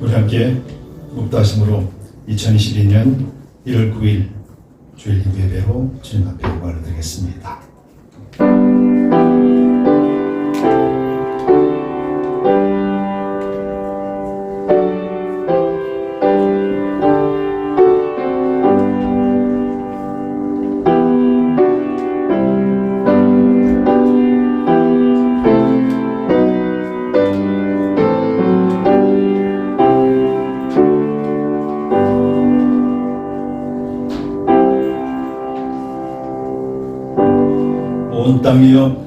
우리 함께 묵다심으로 2022년 1월 9일 주일 예배로 주님 앞에 영광을 드리겠습니다. 온 땅이여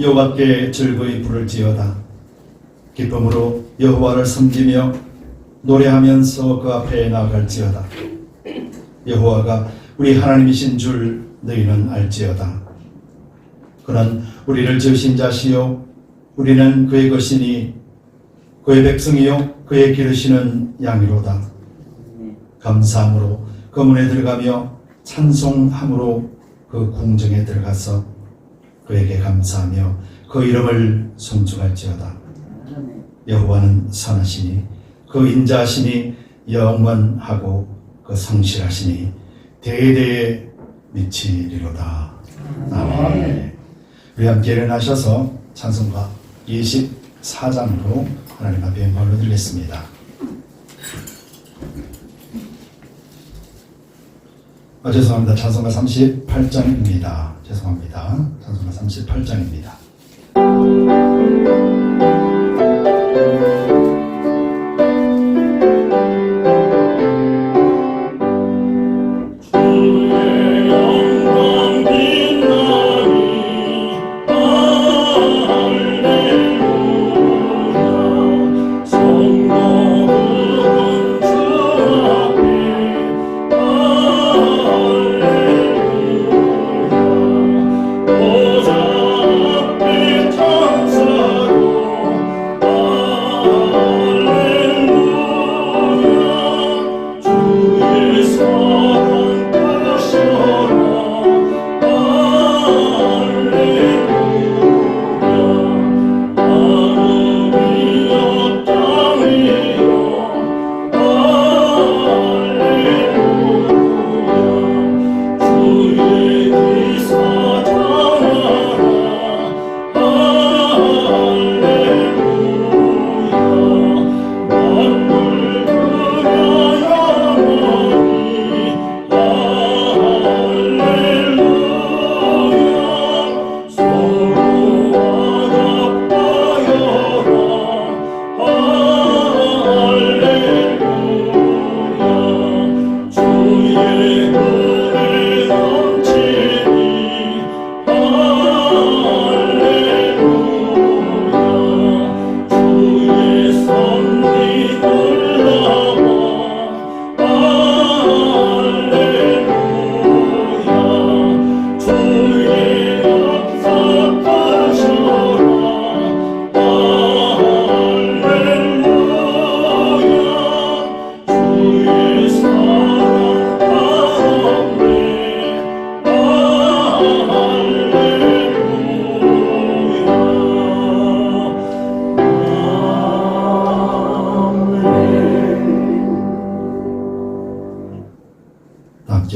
여호와께 즐거이 부를지어다. 기쁨으로 여호와를 섬기며 노래하면서 그 앞에 나아갈지어다. 여호와가 우리 하나님이신 줄 너희는 알지어다. 그는 우리를 지으신 자시요 우리는 그의 것이니 그의 백성이요 그의 기르시는 양이로다. 감사함으로 그 문에 들어가며 찬송함으로 그 궁정에 들어가서 그에게 감사하며 그 이름을 송축할지어다. 여호와는 선하시니 그 인자하시니 영원하고 그 성실하시니 대대에 미치리로다. 아멘. 우리 함께 일어나셔서 찬송가 24장으로 하나님 앞에 영광을 드리겠습니다. 죄송합니다. 찬송가 38장입니다. 죄송합니다. 찬송가 38장입니다.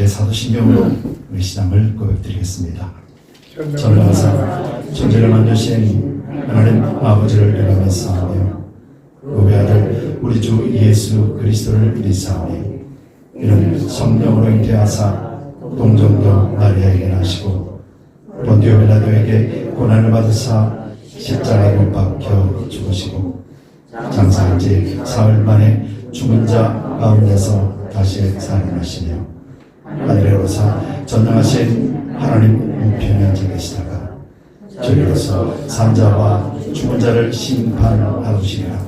함께 사도신경으로 우리 신앙을 고백드리겠습니다. 전능하사 천지를 만드신 하나님 아버지를 영광하며 그 외아들 우리 주 예수 그리스도를 믿사오니 이는 성령으로 잉태하사 동정녀 마리아에게 나시고 본디오 빌라도에게 고난을 받으사 십자가에 못 박혀 죽으시고 장사한 지 사흘 만에 죽은 자 가운데서 다시 살아나시며 하늘에 오르사 전능하신 하나님 우편에 앉아 계시다가 저리로서 산자와 죽은 자를 심판하시리라.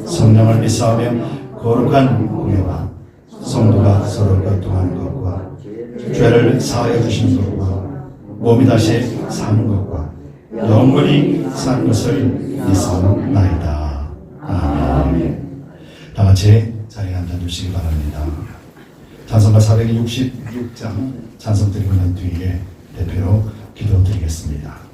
성령을 믿사하며 거룩한 공예와 성도가 서로 교통하는 것과 죄를 사하여 주시는 것과 몸이 다시 사는 것과 영원히 사는 것을 믿사옵나이다. 아멘. 다 같이 자리에 앉아주시기 바랍니다. 찬송가 466장 찬송 드리고 난 뒤에 대표로 기도드리겠습니다.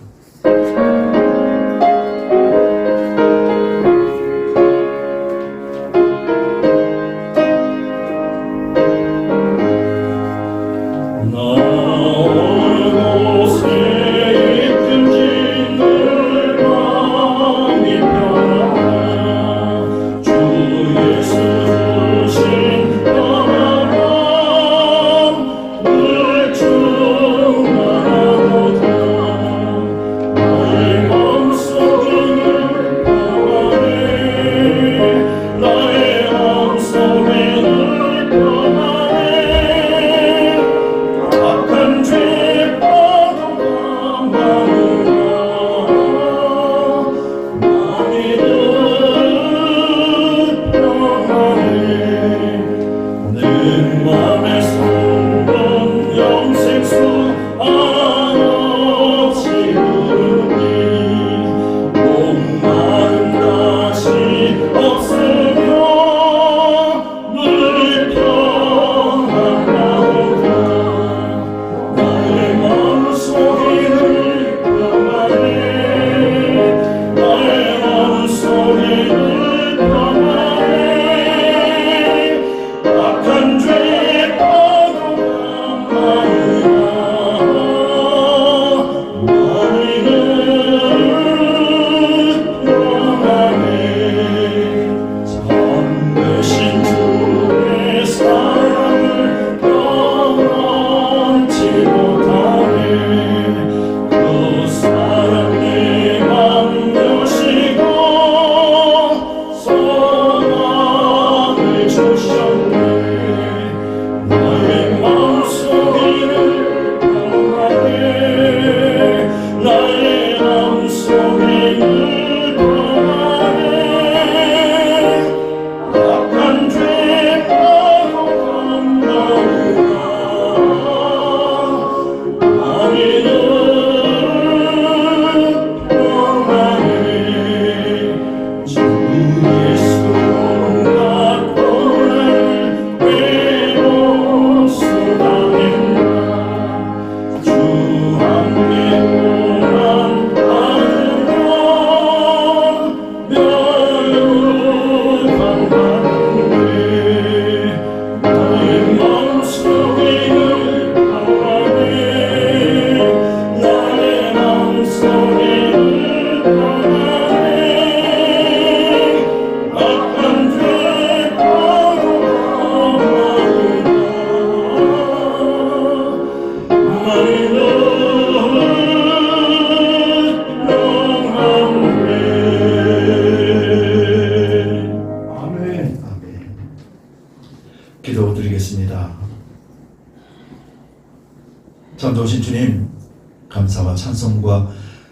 기도드리겠습니다. 참 좋으신 주님, 감사와 찬송과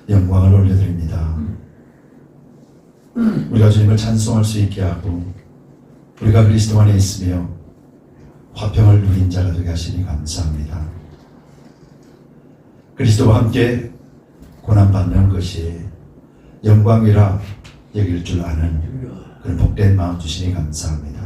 영광을 올려드립니다. 우리가 주님을 찬송할 수 있게 하고 우리가 그리스도 안에 있으며 화평을 누린 자가 되게 하시니 감사합니다. 그리스도와 함께 고난받는 것이 영광이라 여길 줄 아는 그런 복된 마음 주시니 감사합니다.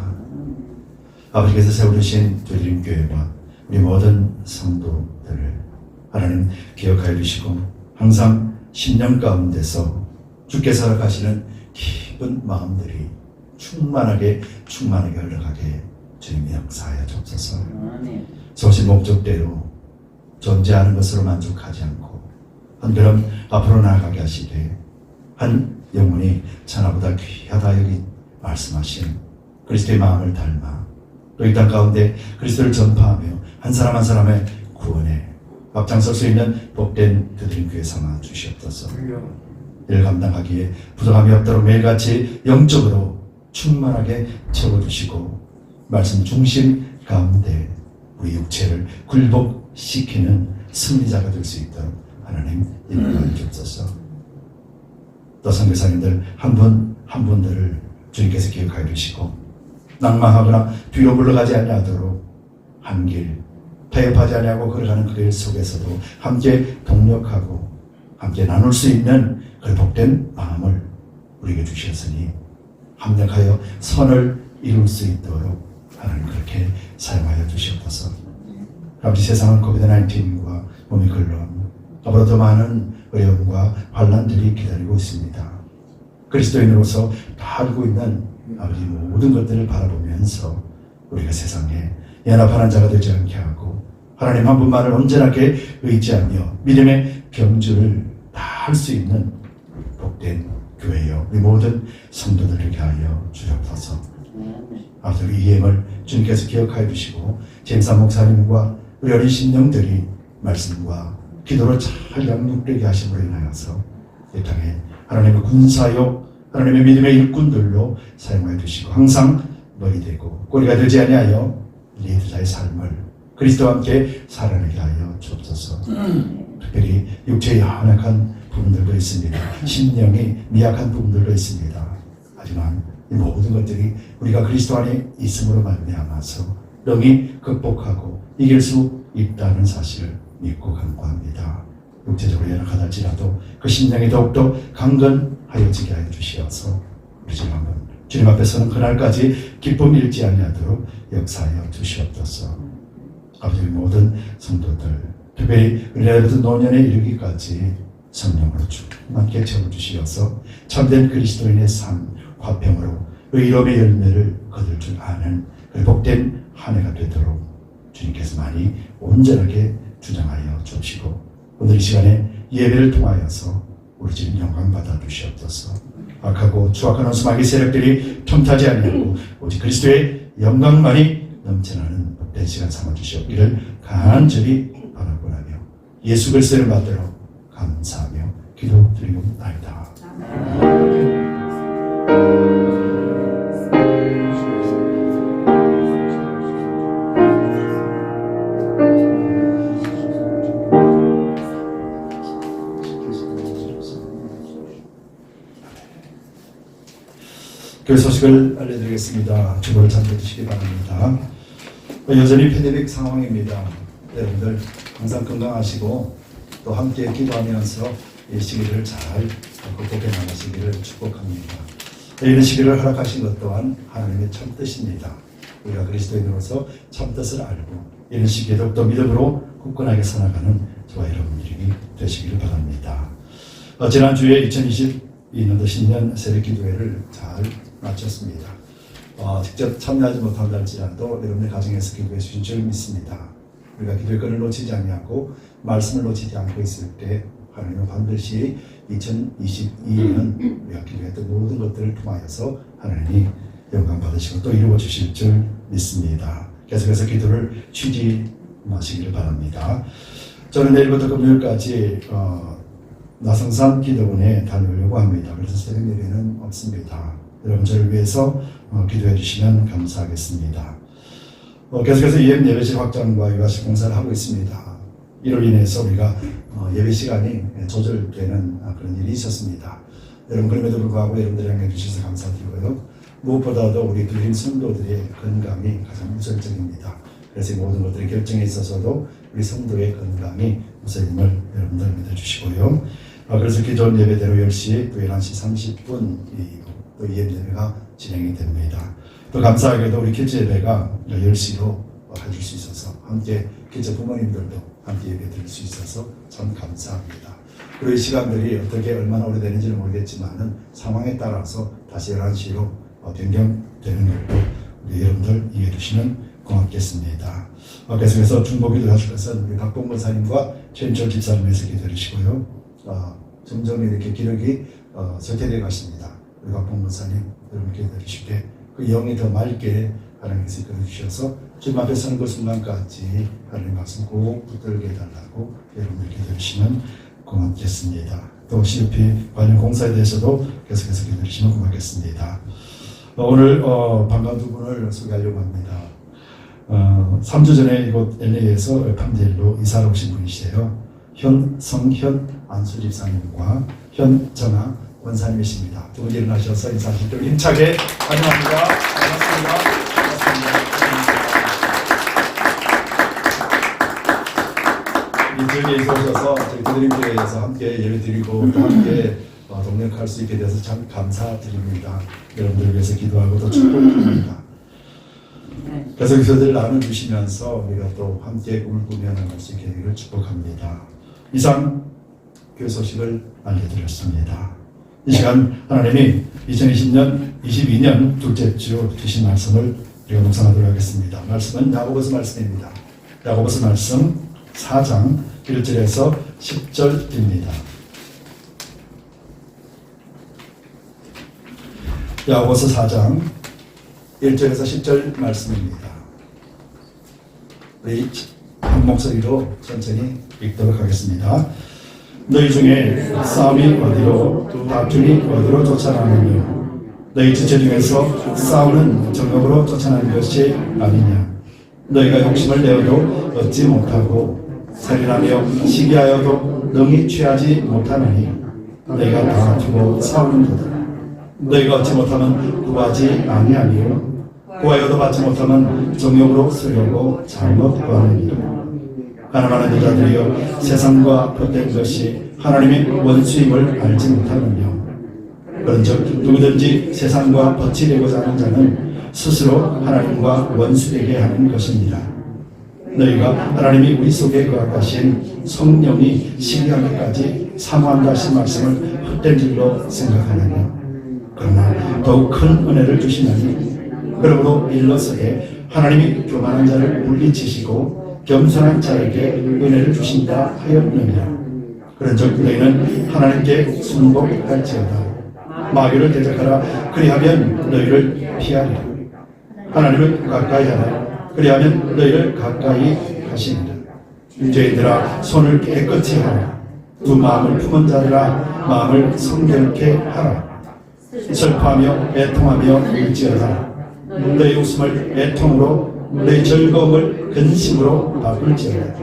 아버지께서 세워주신 주님교회와 우리 모든 성도들을 하나님 기억하여 주시고 항상 심령 가운데서 주께서 허락하시는 깊은 마음들이 충만하게 흘러가게 주님이 역사하여 주옵소서. 소신 목적대로 존재하는 것으로 만족하지 않고 한 걸음 앞으로 나아가게 하시되 한 영혼이 천하보다 귀하다 여기 말씀하신 그리스도의 마음을 닮아 또 이 땅 가운데 그리스도를 전파하며 한 사람 한 사람의 구원에 앞장설 수 있는 복된 그들인 교회 삼아 주시옵소서. 이를 감당하기에 부족함이 없도록 매일같이 영적으로 충만하게 채워주시고 말씀 중심 가운데 우리 육체를 굴복시키는 승리자가 될 수 있도록 하나님 인도하여 주옵소서. 또 선교사님들 한 분 한 분들을 주님께서 기억하여 주시고 낭망하거나 뒤로 물러가지 아니하도록 한 길 타협하지 아니하고 걸어가는 그 길 속에서도 함께 동력하고 함께 나눌 수 있는 그 복된 마음을 우리에게 주셨으니 합력하여 선을 이룰 수 있도록 하나님 그렇게 사용하여 주시옵소서. 아버지, 세상은 코비드-19과 오미크론 앞으로 더 많은 어려움과 환난들이 기다리고 있습니다. 그리스도인으로서 다 알고 있는 아버지 모든 것들을 바라보면서 우리가 세상에 연합하는 자가 되지 않게 하고 하나님 한 분만을 온전하게 의지하며 믿음의 경주를 다 할 수 있는 복된 교회여 우리 모든 성도들에게 하여 주옵소서. 아버지, 우리 EM을 주님께서 기억하여 주시고 제임사 목사님과 우리 어린 신령들이 말씀과 기도로 잘 양육되게 하심으로 인하여서 이 땅에 하나님의 군사요 하나님의 믿음의 일꾼들로 사용하여 주시고 항상 머리 되고 꼬리가 되지 아니하여 리더자의 삶을 그리스도와 함께 살아내게 하여 주옵소서. 특별히 육체의 연약한 부분들도 있습니다. 심령이 미약한 부분들도 있습니다. 하지만 이 모든 것들이 우리가 그리스도 안에 있음으로 말미암아서 능히 극복하고 이길 수 있다는 사실을 믿고 간구합니다. 육체적으로 연약하다 할지라도 그 심령이 더욱더 강건하여지게 하여 주시어서 우리 지금 한번 주님 앞에 서는 그날까지 기쁨 잃지 아니하도록 역사하여 주시옵소서. 아버지, 모든 성도들 특별히 우리나라부터 노년에 이르기까지 성령으로 충만하게 채워주시어서 참된 그리스도인의 삶 화평으로 의로움의 열매를 거둘 줄 아는 그 복된 한 해가 되도록 주님께서 많이 온전하게 주장하여 주시고 오늘 이 시간에 예배를 통하여서 우리 주님 영광 받아 주시옵소서. 악하고 추악한 원수마귀 세력들이 틈타지 아니하고 오직 그리스도의 영광만이 넘쳐나는 복된 시간 삼아 주시옵기를 간절히 바라고나며 예수 그리스도를 받들어 감사하며 기도드리옵나이다. 교회 소식을 알려드리겠습니다. 주보를 참고해 주시기 바랍니다. 여전히 팬데믹 상황입니다. 여러분들 항상 건강하시고 또 함께 기도하면서 이 시기를 잘 극복해 나가시기를 축복합니다. 이런 시기를 허락하신 것 또한 하나님의 참뜻입니다. 우리가 그리스도인으로서 참뜻을 알고 이런 시기에 더욱더 믿음으로 굳건하게 살아가는 저와 여러분들이 되시기를 바랍니다. 지난주에 2022년도 신년 새벽기도회를 잘 마쳤습니다. 직접 참여하지 못한다 할지라도 여러분의 가정에서 기도해 주신 줄 믿습니다. 우리가 기도의 끈을 놓치지 않고 말씀을 놓치지 않고 있을 때 하나님은 반드시 2022년 우리가 기도했던 모든 것들을 통하여서 하나님이 영광 받으시고 또 이루어 주실 줄 믿습니다. 계속해서 기도를 쉬지 마시기를 바랍니다. 저는 내일부터 금요일까지 나성산 기도원에 다녀오려고 합니다. 그래서 새벽 예배는 없습니다. 여러분 저를 위해서 기도해 주시면 감사하겠습니다. 계속해서 EM 예배실 확장과 유아식 공사를 하고 있습니다. 이로 인해서 우리가 예배 시간이 조절되는 그런 일이 있었습니다. 여러분 그럼에도 불구하고 여러분들이 함께 해주셔서 감사드리고요. 무엇보다도 우리 교인 성도들의 건강이 가장 우선적입니다. 그래서 이 모든 것들의 결정에 있어서도 우리 성도의 건강이 우선임을 여러분들 믿어주시고요. 그래서 기존 예배대로 10시 또 11시 30분 또 예배가 진행이 됩니다. 또 감사하게도 우리 킬즈 예배가 10시로 해줄 수 있어서 함께 킬즈 부모님들도 함께 예배 드릴 수 있어서 참 감사합니다. 그리고 이 시간들이 어떻게 얼마나 오래되는지는 모르겠지만은 상황에 따라서 다시 11시로 변경되는 것도 우리 여러분들 이해해 주시면 고맙겠습니다. 계속해서 중보기도 하실 것은 우리 박봉 권사님과 최인철 집사님에서 기다리시고요. 점점 이렇게 기력이 쇠퇴되어 가십니다. 우리 박봉 권사님 여러분 기다리시게 그 영이 더 맑게 하나님께서 이끌어 주셔서 주님 앞에 서는 그 순간까지 하나님 말씀 꼭 붙들게 해달라고 여러분들 기다리시면 고맙겠습니다. 또 CUP 관련 공사에 대해서도 계속해서 기도해 주시면 고맙겠습니다. 오늘 반가운 두 분을 소개하려고 합니다. 3주 전에 이곳 LA에서 판델로 이사를 오신 분이시에요. 성현 안수 집사님과 현정아 원사님이십니다. 두 분 일어나셔서 인사하시도록 힘차게 환영합니다. 반갑습니다. 이 저기에 오셔서 저희 부드림교회에서 함께 예배드리고 또 함께 동역할 수 있게 돼서 참 감사드립니다. 여러분들 위해서 기도하고 또 축복합니다. 그래서 교회들 나눠주시면서 우리가 또 함께 꿈을 꾸며 나갈 수 있게 되기를 축복합니다. 이상 교회 소식을 알려드렸습니다. 이 시간 하나님이 2020년 22년 둘째 주 주신 말씀을 우리가 묵상하도록 하겠습니다. 말씀은 야고보서 말씀입니다. 야고보서 말씀 4장 1절에서 10절입니다. 야고보서 4장 1절에서 10절 말씀입니다. 우리 한 목소리로 천천히 읽도록 하겠습니다. 너희 중에 싸움이 어디로 다툼이 어디로 쫓아나느냐. 너희 지체 중에서 싸우는 정욕으로 쫓아나는 것이 아니냐. 너희가 욕심을 내어도 얻지 못하고 살인하며 시기하여도 능히 취하지 못하느니 너희가 다투고 싸우는도다. 너희가 얻지 못하면 구하지 아니하니요 구하여도 받지 못하면 정욕으로 쓰려고 잘못 구하느니라. 가난한 여자들이여 세상과 벗된 것이 하나님의 원수임을 알지 못하느냐. 그런즉 누구든지 세상과 벗이 되고자 하는 자는 스스로 하나님과 원수되게 하는 것입니다. 너희가 하나님이 우리 속에 거하신 성령이 시기하기까지 사모한다 하신 말씀을 헛된 줄로 생각하느냐. 그러나 더욱 큰 은혜를 주시나니 그러므로 일러서게 하나님이 교만한 자를 물리치시고 겸손한 자에게 은혜를 주신다 하였느니라. 그런즉 너희는 하나님께 순복할지어다. 마귀를 대적하라. 그리하면 너희를 피하리라. 하나님을 가까이 하라. 그리하면 너희를 가까이 하시리라. 죄인들아 손을 깨끗이 하라. 두 마음을 품은 자들아 마음을 성결케 하라. 슬퍼하며 애통하며 울지어다. 너희 웃음을 애통으로 너희 즐거움을 근심으로 바꿀지어다.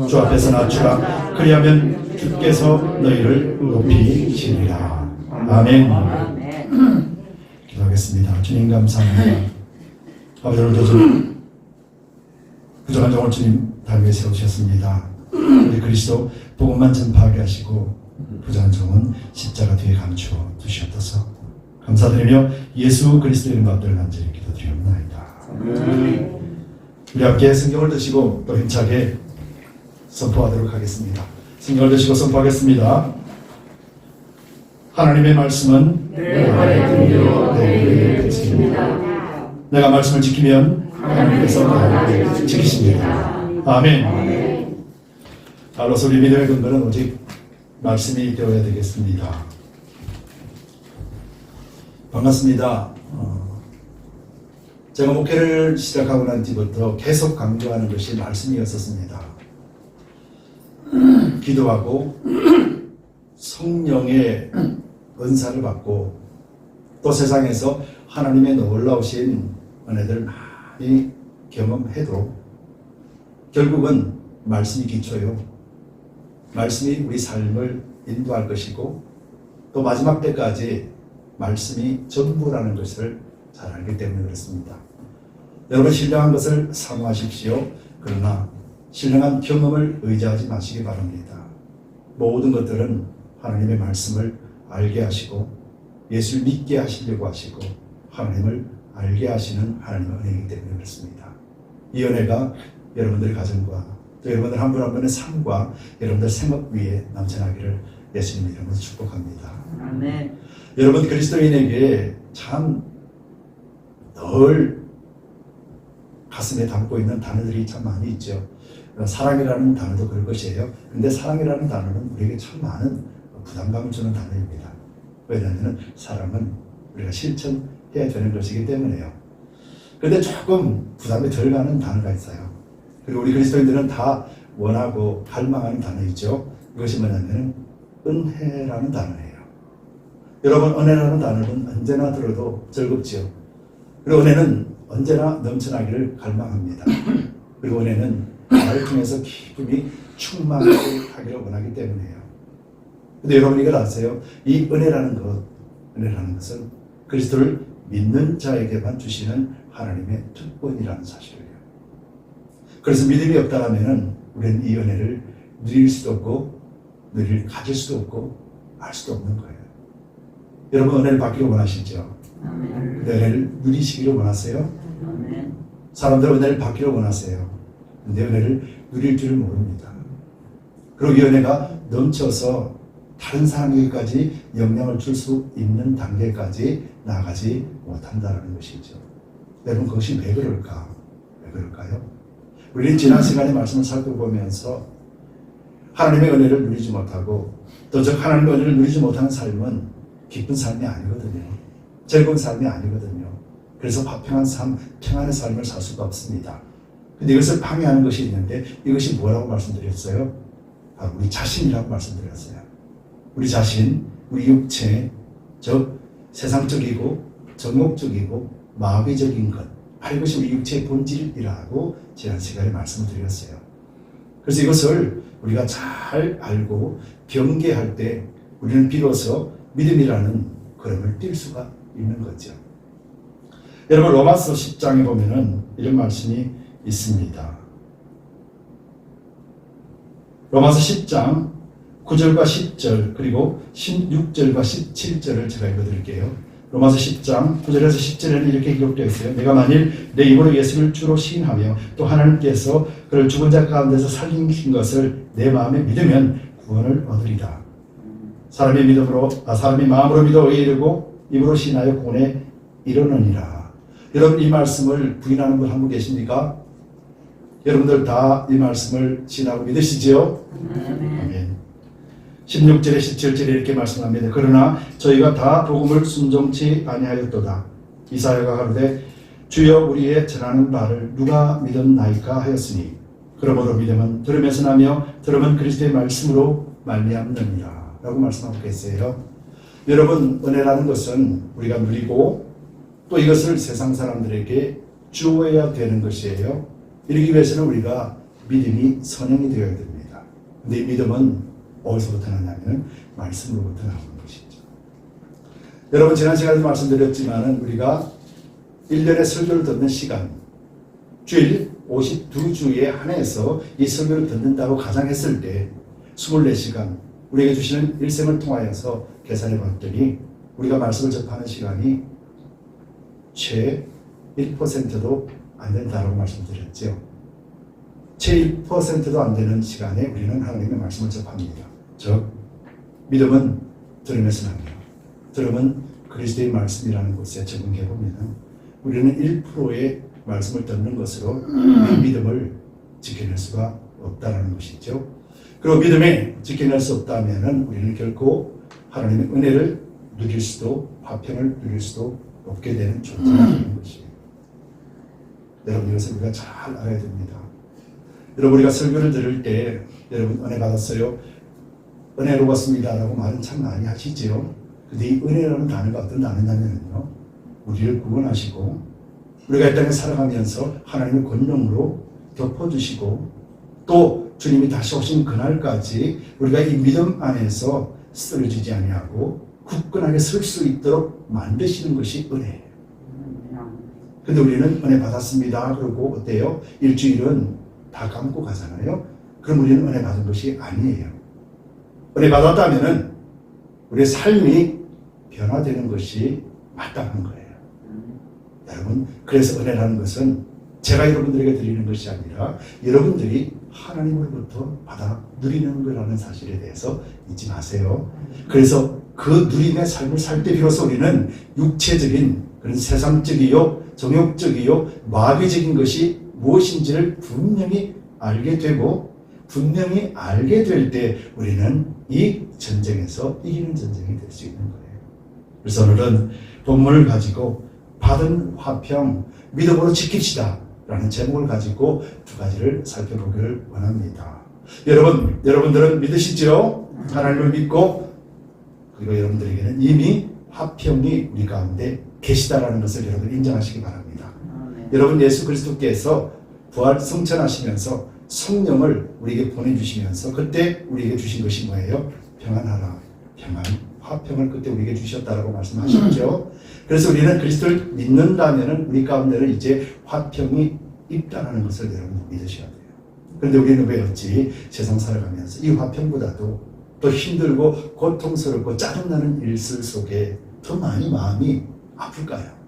주 앞에서 낮추라. 그리하면 주께서 너희를 높이시리라. 아멘. 기도하겠습니다. 주님 감사합니다. 아버지 오늘도 부족한 종을 주님 달 위에 세우셨습니다. 우리 그리스도 복음만 전파하게 하시고 부족한 종은 십자가 뒤에 감추어 두시옵소서. 감사드리며 예수 그리스도의 이름 받들어 간절히 기도드리옵나이다. 우리 함께 성경을 드시고 또 힘차게 선포하도록 하겠습니다. 성경을 드시고 선포하겠습니다. 하나님의 말씀은 내 발의 등이요 내 궤의 백성입니다. 내가 말씀을 지키면 하나님께서 나를 지키십니다. 아멘. 알로서 우리 믿음의 근거는 오직 말씀이 되어야 되겠습니다. 반갑습니다. 제가 목회를 시작하고 난 뒤부터 계속 강조하는 것이 말씀이었었습니다. 기도하고 성령의 은사를 받고 또 세상에서 하나님의 놀라우신 은혜들을 많이 경험해도 결국은 말씀이 기초요. 말씀이 우리 삶을 인도할 것이고 또 마지막 때까지 말씀이 전부라는 것을 잘 알기 때문에 그렇습니다. 여러분 신령한 것을 사모하십시오. 그러나 신령한 경험을 의지하지 마시기 바랍니다. 모든 것들은 하나님의 말씀을 알게 하시고 예수를 믿게 하시려고 하시고 하나님을 알게 하시는 하나님의 은혜이기 때문에 그렇습니다. 이 은혜가 여러분들의 가정과 또 여러분들 한 분 한 분의 삶과 여러분들 생업 위에 넘쳐나기를 예수님 이름으로 축복합니다. 아멘. 여러분 그리스도인에게 참 늘 가슴에 담고 있는 단어들이 참 많이 있죠. 사랑이라는 단어도 그럴 것이에요. 근데 사랑이라는 단어는 우리에게 참 많은 부담감을 주는 단어입니다. 왜냐하면 사랑은 우리가 실천해야 되는 것이기 때문에요. 그런데 조금 부담이 덜 가는 단어가 있어요. 그리고 우리 그리스도인들은 다 원하고 갈망하는 단어 있죠. 이것이 뭐냐면 은혜라는 단어예요. 여러분, 은혜라는 단어는 언제나 들어도 즐겁지요. 그리고 은혜는 언제나 넘쳐나기를 갈망합니다. 그리고 은혜는 나를 통해서 기쁨이 충만하기를 원하기 때문이에요. 근데 여러분 이걸 아세요? 이 은혜라는 것은 그리스도를 믿는 자에게만 주시는 하나님의 특권이라는 사실이에요. 그래서 믿음이 없다면 우리는 이 은혜를 누릴 수도 없고, 가질 수도 없고, 알 수도 없는 거예요. 여러분 은혜를 받기를 원하시죠? 은혜를 누리시기를 원하세요? 사람들은 은혜를 받기를 원하세요. 근데 은혜를 누릴 줄을 모릅니다. 그리고 이 은혜가 넘쳐서 다른 사람에게까지 영향을 줄 수 있는 단계까지 나아가지 못한다는 것이죠. 여러분 그것이 왜 그럴까? 왜 그럴까요? 우리는 지난 시간의 말씀을 살펴보면서 하나님의 은혜를 누리지 못하고 또 즉 하나님의 은혜를 누리지 못하는 삶은 기쁜 삶이 아니거든요. 즐거운 삶이 아니거든요. 그래서 화평한 삶, 평안의 삶을 살 수가 없습니다. 근데 이것을 방해하는 것이 있는데 이것이 뭐라고 말씀드렸어요? 바로 우리 자신이라고 말씀드렸어요. 우리 자신, 우리 육체, 즉 세상적이고 정욕적이고 마귀적인 것, 바로 이것이 우리 육체의 본질이라고 지난 시간에 말씀을 드렸어요. 그래서 이것을 우리가 잘 알고 경계할 때 우리는 비로소 믿음이라는 걸음을 뛸 수가 있는 거죠. 여러분 로마서 10장에 보면은 이런 말씀이 있습니다. 로마서 10장 9절과 10절 그리고 16절과 17절을 제가 읽어드릴게요. 로마서 10장 9절에서 10절에는 이렇게 기록되어 있어요. 내가 만일 내 입으로 예수를 주로 시인하며 또 하나님께서 그를 죽은 자 가운데서 살리신 것을 내 마음에 믿으면 구원을 얻으리라. 사람이 마음으로 믿어 의에 이르고 입으로 시인하여 구원에 이르느니라. 여러분 이 말씀을 부인하는 분 한 분 계십니까? 여러분들 다 이 말씀을 시인하고 믿으시지요? 아멘. 16절에 17절에 이렇게 말씀합니다. 그러나 저희가 다 복음을 순종치 아니하였도다. 이사야가 가로되 주여 우리의 전하는 바를 누가 믿었나이까 하였으니 그러므로 믿음은 들음에서 나며 들음은 그리스도의 말씀으로 말미암느니라 라고 말씀하고 계세요. 여러분 은혜라는 것은 우리가 누리고 또 이것을 세상 사람들에게 주어야 되는 것이에요. 이러기 위해서는 우리가 믿음이 선행이 되어야 됩니다. 근데 이 믿음은 어디서부터 나냐면 말씀으로부터 나오는 것이죠. 여러분 지난 시간에도 말씀드렸지만 우리가 1년의 설교를 듣는 시간 주일 52주에 한해서 이 설교를 듣는다고 가정했을 때 24시간 우리에게 주시는 일생을 통하여서 계산해 봤더니 우리가 말씀을 접하는 시간이 채 1%도 안 된다고 말씀드렸죠. 채 1%도 안 되는 시간에 우리는 하나님의 말씀을 접합니다. 즉 믿음은 들음에서 납니다. 들음은 그리스도의 말씀이라는 곳에 적응해 보면 우리는 1%의 말씀을 듣는 것으로 이 믿음을 지켜낼 수가 없다는 것이죠. 그리고 믿음에 지켜낼 수 없다면 우리는 결코 하나님의 은혜를 누릴 수도 화평을 누릴 수도 없게 되는 존재가 되는 것이에요. 여러분 이것을 우리가 잘 알아야 됩니다. 여러분 우리가 설교를 들을 때 여러분 은혜 받았어요? 은혜로웠습니다 라고 말은 참 많이 하시지요. 근데 이 은혜라는 단어가 어떤 단어냐면요 우리를 구원하시고 우리가 이 땅에 살아가면서 하나님의 권능으로 덮어주시고 또 주님이 다시 오신 그날까지 우리가 이 믿음 안에서 쓰러지지 아니하고 굳건하게 설 수 있도록 만드시는 것이 은혜예요. 근데 우리는 은혜 받았습니다 그러고 어때요? 일주일은 다 감고 가잖아요. 그럼 우리는 은혜 받은 것이 아니에요. 은혜 받았다면은 우리의 삶이 변화되는 것이 마땅한 거예요. 여러분 그래서 은혜라는 것은 제가 여러분들에게 드리는 것이 아니라 여러분들이 하나님으로부터 받아 누리는 거라는 사실에 대해서 잊지 마세요. 그래서 그 누림의 삶을 살 때 비로소 우리는 육체적인 그런 세상적이요 정욕적이요 마귀적인 것이 무엇인지를 분명히 알게 되고 분명히 알게 될 때 우리는 이 전쟁에서 이기는 전쟁이 될 수 있는 거예요. 그래서 오늘은 본문을 가지고 받은 화평 믿음으로 지킵시다 라는 제목을 가지고 두 가지를 살펴보기를 원합니다. 여러분들은 믿으시죠? 하나님을 믿고, 그리고 여러분들에게는 이미 화평이 우리 가운데 계시다라는 것을 여러분 인정하시기 바랍니다. 여러분, 예수 그리스도께서 부활 승천하시면서 성령을 우리에게 보내주시면서 그때 우리에게 주신 것이 뭐예요? 평안하라, 평안, 화평을 그때 우리에게 주셨다라고 말씀하셨죠. 그래서 우리는 그리스도를 믿는다면 우리 가운데는 이제 화평이 있다는 것을 여러분 믿으셔야 돼요. 그런데 우리는 왜 어찌 세상 살아가면서 이 화평보다도 또 힘들고 고통스럽고 짜증나는 일들 속에 더 많이 마음이 아플까요?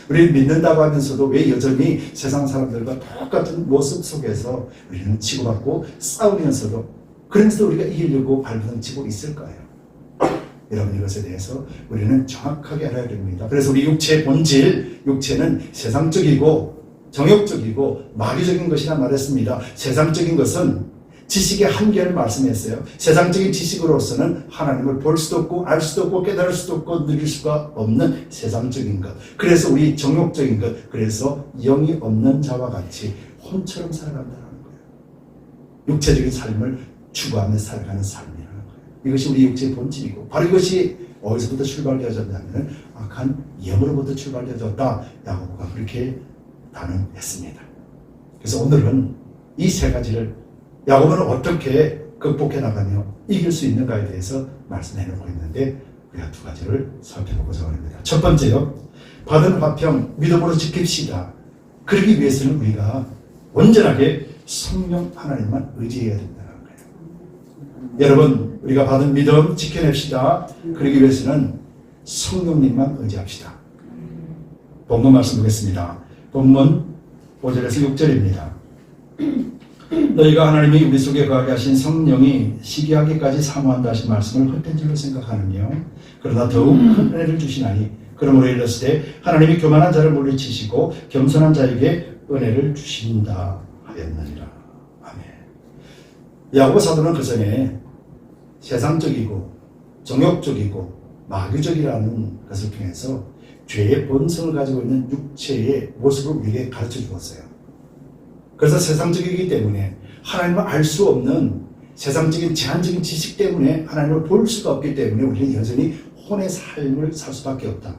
우리는 믿는다고 하면서도 왜 여전히 세상 사람들과 똑같은 모습 속에서 우리는 치고받고 싸우면서도, 그러면서 우리가 이기려고 발부둥치고 있을까요? 여러분, 이것에 대해서 우리는 정확하게 알아야 됩니다. 그래서 우리 육체의 본질, 육체는 세상적이고 정욕적이고 마귀적인 것이라 말했습니다. 세상적인 것은 지식의 한계를 말씀했어요. 세상적인 지식으로서는 하나님을 볼 수도 없고 알 수도 없고 깨달을 수도 없고 누릴 수가 없는 세상적인 것. 그래서 우리 정욕적인 것, 그래서 영이 없는 자와 같이 혼처럼 살아간다는 거예요. 육체적인 삶을 추구하며 살아가는 삶이라는 거예요. 이것이 우리 육체의 본질이고, 바로 이것이 어디서부터 출발되어졌냐면 악한 영으로부터 출발되어졌다. 야고보가 그렇게 단언했습니다. 그래서 오늘은 이 세 가지를 야고보는 어떻게 극복해 나가며 이길 수 있는가에 대해서 말씀해 놓고 있는데, 우리가 두 가지를 살펴보고자 합니다. 첫 번째요, 받은 화평 믿음으로 지킵시다. 그러기 위해서는 우리가 온전하게 성령 하나님만 의지해야 된다는 거예요. 여러분, 우리가 받은 믿음 지켜냅시다. 그러기 위해서는 성령님만 의지합시다. 본문 말씀 보겠습니다. 본문 5절에서 6절입니다. 너희가 하나님이 우리 속에 거하게 하신 성령이 시기하기까지 사모한다 하신 말씀을 헛된 줄로 생각하느며, 그러나 더욱 큰 은혜를 주시나니 그러므로 일렀을 때 하나님이 교만한 자를 물리치시고 겸손한 자에게 은혜를 주신다 하였느니라. 아멘. 야고보 사도는 그 전에 세상적이고 정욕적이고 마귀적이라는 것을 통해서 죄의 본성을 가지고 있는 육체의 모습을 우리에게 가르쳐 주었어요. 그래서 세상적이기 때문에 하나님을 알 수 없는 세상적인 제한적인 지식 때문에 하나님을 볼 수가 없기 때문에 우리는 여전히 혼의 삶을 살 수밖에 없다.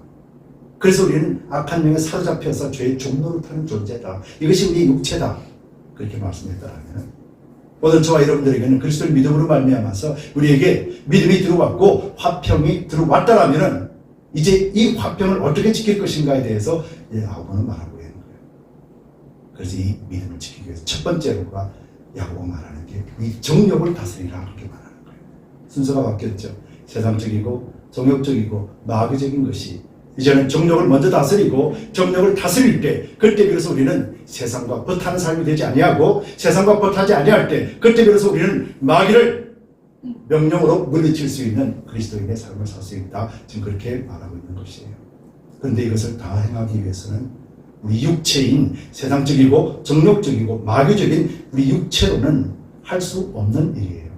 그래서 우리는 악한 영에 사로잡혀서 죄의 종로를 타는 존재다. 이것이 우리의 육체다. 그렇게 말씀했다라면, 오늘 저와 여러분들에게는 그리스도를 믿음으로 말미암아서 우리에게 믿음이 들어왔고 화평이 들어왔다라면 이제 이 화평을 어떻게 지킬 것인가에 대해서 야고보는 말하고 있는 거예요. 그래서 이 믿음을 지키기 위해서 첫 번째로가 야고보가 말하는 게 이 정욕을 다스리라, 그렇게 말하는 거예요. 순서가 바뀌었죠. 세상적이고 정욕적이고 마귀적인 것이 이제는 정욕을 먼저 다스리고, 정욕을 다스릴 때, 그때 비로소 우리는 세상과 벗하는 삶이 되지 아니하고, 세상과 벗하지 아니할 때 그때 비로소 우리는 마귀를 명령으로 물리칠 수 있는 그리스도인의 삶을 살 수 있다. 지금 그렇게 말하고 있는 것이에요. 그런데 이것을 다 행하기 위해서는 우리 육체인 세상적이고 정욕적이고 마귀적인 우리 육체로는 할 수 없는 일이에요.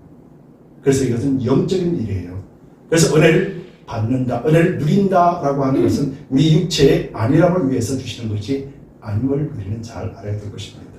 그래서 이것은 영적인 일이에요. 그래서 은혜를 받는다, 은혜를 누린다라고 하는 것은 우리 육체의 안일함을 위해서 주시는 것이 아님을 우리는 잘 알아야 될 것입니다.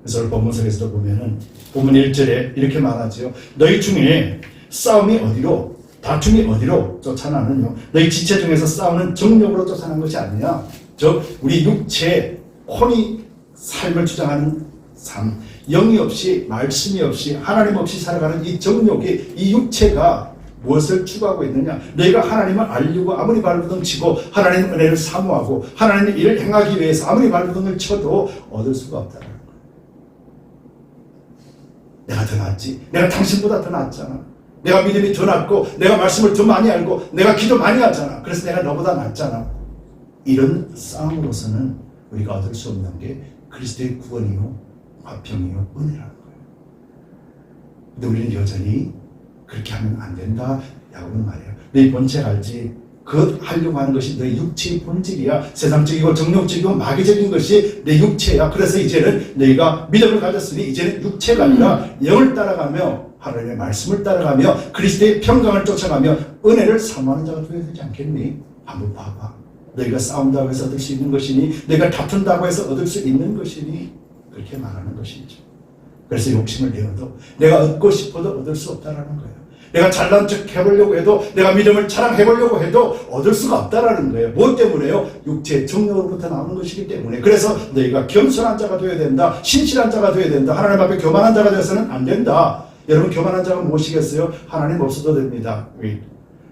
그래서 오늘 본문석에서도 보면은 본문 1절에 이렇게 말하죠. 너희 중에 싸움이 어디로, 다툼이 어디로 쫓아나느냐. 너희 지체 중에서 싸우는 정욕으로 쫓아나는 것이 아니냐. 즉 우리 육체의 혼이 삶을 주장하는 삶, 영이 없이 말씀이 없이 하나님 없이 살아가는 이 정욕이, 이 육체가 무엇을 추구하고 있느냐. 너희가 하나님을 알려고 아무리 발버둥 치고 하나님의 은혜를 사모하고 하나님의 일을 행하기 위해서 아무리 발버둥을 쳐도 얻을 수가 없다는 거예요. 내가 더 낫지, 내가 당신보다 더 낫잖아, 내가 믿음이 더 낫고 내가 말씀을 더 많이 알고 내가 기도 많이 하잖아, 그래서 내가 너보다 낫잖아. 이런 싸움으로서는 우리가 얻을 수 없는 게 그리스도의 구원이요 화평이요 은혜라는 거예요. 근데 우리는 여전히 그렇게 하면 안 된다. 야고보는 말이에요. 너희 본체 알지? 그 하려고 하는 것이 너희 육체의 본질이야. 세상적이고 정욕적이고 마귀적인 것이 내 육체야. 그래서 이제는 너희가 믿음을 가졌으니 이제는 육체가 아니라 영을 따라가며 하나님의 말씀을 따라가며 그리스도의 평강을 쫓아가며 은혜를 사모하는 자가 되어야 되지 않겠니? 한번 봐봐. 너희가 싸운다고 해서 얻을 수 있는 것이니, 너희가 다툰다고 해서 얻을 수 있는 것이니, 그렇게 말하는 것이죠. 그래서 욕심을 내어도 내가 얻고 싶어도 얻을 수 없다라는 거예요. 내가 잘난 척 해보려고 해도, 내가 믿음을 자랑해보려고 해도 얻을 수가 없다라는 거예요. 무엇 때문에요? 육체의 정욕으로부터 나오는 것이기 때문에. 그래서 너희가 겸손한 자가 되어야 된다, 신실한 자가 되어야 된다, 하나님 앞에 교만한 자가 되어서는 안 된다. 여러분, 교만한 자가 무엇이겠어요? 하나님 없어도 됩니다.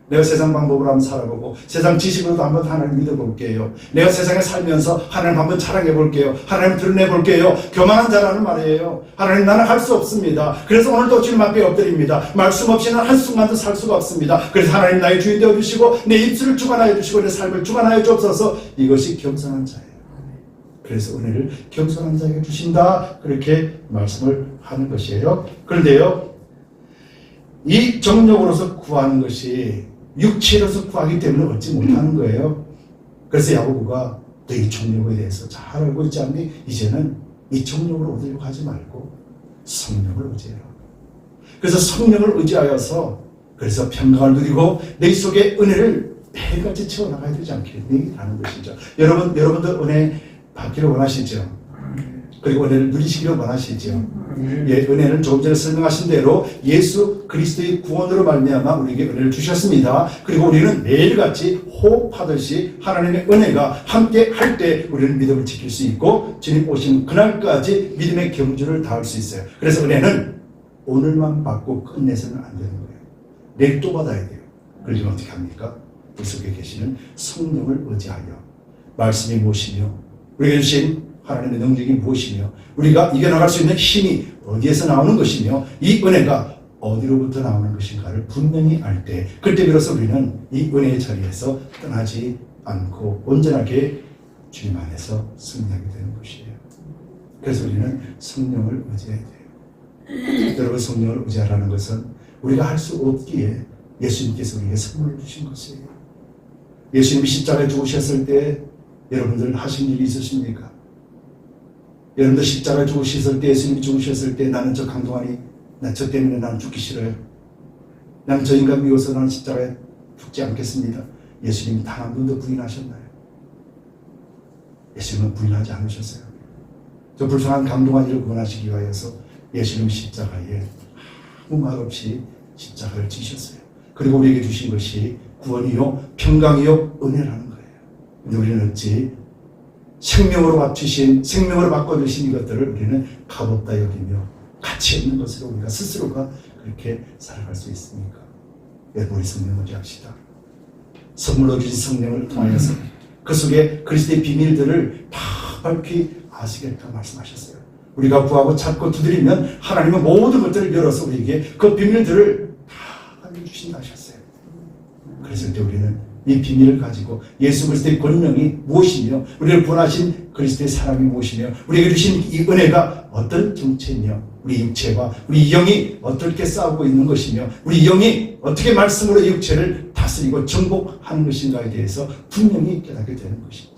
내가 세상 방법으로 한번 살아보고 세상 지식으로도 한번 하나님 믿어볼게요. 내가 세상에 살면서 하나님 한번 자랑해볼게요. 하나님 드러내볼게요. 교만한 자라는 말이에요. 하나님, 나는 할 수 없습니다. 그래서 오늘도 주님 앞에 엎드립니다. 말씀 없이는 한순간도 살 수가 없습니다. 그래서 하나님, 나의 주인 되어주시고 내 입술을 주관하여 주시고 내 삶을 주관하여 주옵소서. 이것이 겸손한 자예요. 그래서 은혜를 겸손한 자에게 주신다, 그렇게 말씀을 하는 것이에요. 그런데요, 이 정욕으로서 구하는 것이 육체로서 구하기 때문에 얻지 못하는 거예요. 그래서 야고보가 너희 정욕에 대해서 잘 알고 있지 않니? 이제는 이 정욕을 얻으려고 하지 말고 성령을 의지해라. 그래서 성령을 의지하여서, 그래서 평강을 누리고 내 속에 은혜를 매일같이 채워나가야 되지 않겠니? 하는 것이죠. 여러분들 은혜 받기를 원하시죠? 그리고 은혜를 누리시기를 원하시죠? 예, 은혜는 조금 전에 설명하신 대로 예수 그리스도의 구원으로 말미암아 우리에게 은혜를 주셨습니다. 그리고 우리는 매일같이 호흡하듯이 하나님의 은혜가 함께 할 때 우리는 믿음을 지킬 수 있고 주님 오신 그날까지 믿음의 경주를 다할 수 있어요. 그래서 은혜는 오늘만 받고 끝내서는 안 되는 거예요. 내일 또 받아야 돼요. 그러면 어떻게 합니까? 우리 속에 계시는 성령을 의지하여 말씀이 무엇이며 우리에게 주신 하나님의 능력이 무엇이며 우리가 이겨나갈 수 있는 힘이 어디에서 나오는 것이며 이 은혜가 어디로부터 나오는 것인가를 분명히 알 때, 그때 비로소 우리는 이 은혜의 자리에서 떠나지 않고 온전하게 주님 안에서 승리하게 되는 것이에요. 그래서 우리는 성령을 의지해야 돼요. 여러분, 성령을 의지하라는 것은 우리가 할 수 없기에 예수님께서 우리에게 선물을 주신 것이에요. 예수님이 십자가에 죽으셨을 때 여러분들 하신 일이 있으십니까? 여러분들 십자가에 죽으셨을 때, 예수님이 죽으셨을 때 나는 저 강동원이 저 때문에 나는 죽기 싫어요. 나는 저 인간 미워서 나는 십자가에 죽지 않겠습니다. 예수님이 단 한 번도 부인하셨나요? 예수님은 부인하지 않으셨어요. 저 불쌍한 강동원이를 구원하시기 위하여서 예수님 십자가에 아무 말 없이 십자가를 지셨어요. 그리고 우리에게 주신 것이 구원이요 평강이요 은혜라는 거예요. 근데 우리는 어찌 생명으로 바치신, 생명으로 바꿔주신 이것들을 우리는 값없다 여기며 가치 없는 것으로 우리가 스스로가 그렇게 살아갈 수 있습니까? 여러분, 우리 성령을 의지합시다. 선물로 주신 성령을 통하여서 그 속에 그리스도의 비밀들을 다 밝히 아시겠다 말씀하셨어요. 우리가 구하고 찾고 두드리면 하나님은 모든 것들을 열어서 우리에게 그 비밀들을 다 알려주신다 하셨어요. 그래서 이제 우리는 이 비밀을 가지고 예수 그리스도의 권능이 무엇이며 우리를 구원하신 그리스도의 사랑이 무엇이며 우리에게 주신 이 은혜가 어떤 정체이며 우리 육체와 우리 영이 어떻게 싸우고 있는 것이며 우리 영이 어떻게 말씀으로 이 육체를 다스리고 정복하는 것인가에 대해서 분명히 깨닫게 되는 것이죠.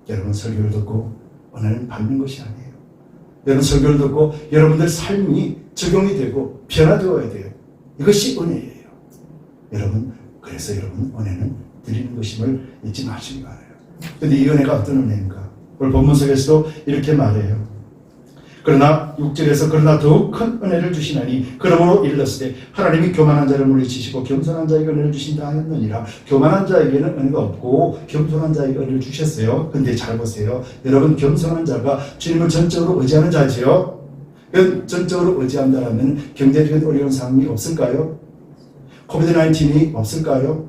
여러분, 설교를 듣고 은혜는 받는 것이 아니에요. 여러분, 설교를 듣고 여러분들 삶이 적용이 되고 변화되어야 돼요. 이것이 은혜예요. 여러분, 그래서 여러분, 은혜는 드리는 것임을 잊지 마시기 바라요. 그런데 이 은혜가 어떤 은혜인가? 오늘 본문 속에서도 이렇게 말해요. 그러나 6절에서 그러나 더욱 큰 은혜를 주시나니 그러므로 일렀으되 하나님이 교만한 자를 물리치시고 겸손한 자에게 은혜를 주신다 하였느니라. 교만한 자에게는 은혜가 없고 겸손한 자에게 은혜를 주셨어요. 근데 잘 보세요. 여러분, 겸손한 자가 주님을 전적으로 의지하는 자지요. 전적으로 의지한다면 경제적인 어려운 상황이 없을까요? 코비드-19이 없을까요?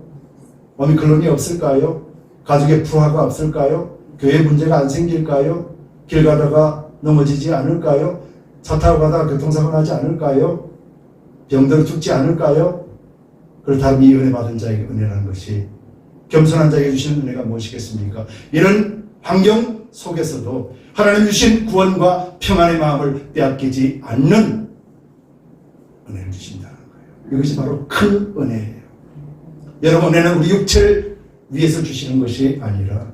오미크론이 없을까요? 가족의 불화가 없을까요? 교회 문제가 안 생길까요? 길 가다가 넘어지지 않을까요? 차 타고 가다가 교통사고 나지 않을까요? 병들어 죽지 않을까요? 그렇다면 이 은혜 받은 자에게 은혜라는 것이, 겸손한 자에게 주시는 은혜가 무엇이겠습니까? 이런 환경 속에서도 하나님 주신 구원과 평안의 마음을 빼앗기지 않는 은혜를 주신다는 거예요. 이것이 바로 큰 은혜예요. 여러분, 은혜는 우리 육체를 위해서 주시는 것이 아니라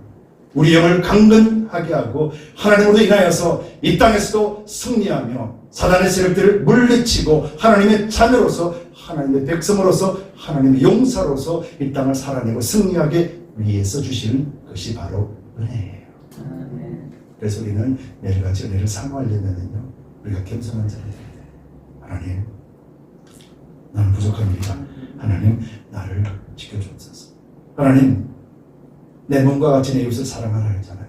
우리 영을 강건하게 하고 하나님으로 인하여서 이 땅에서도 승리하며 사단의 세력들을 물리치고 하나님의 자녀로서, 하나님의 백성으로서, 하나님의 용사로서 이 땅을 살아내고 승리하게 위해서 주시는 것이 바로 은혜예요. 그래서 우리는 매일같이 은혜를 사모하려면요, 우리가 겸손한 자가 되어야 돼. 하나님, 나는 부족합니다. 하나님, 나를 지켜주옵소서. 하나님, 내 몸과 같이 내 이웃을 사랑하라 했잖아요.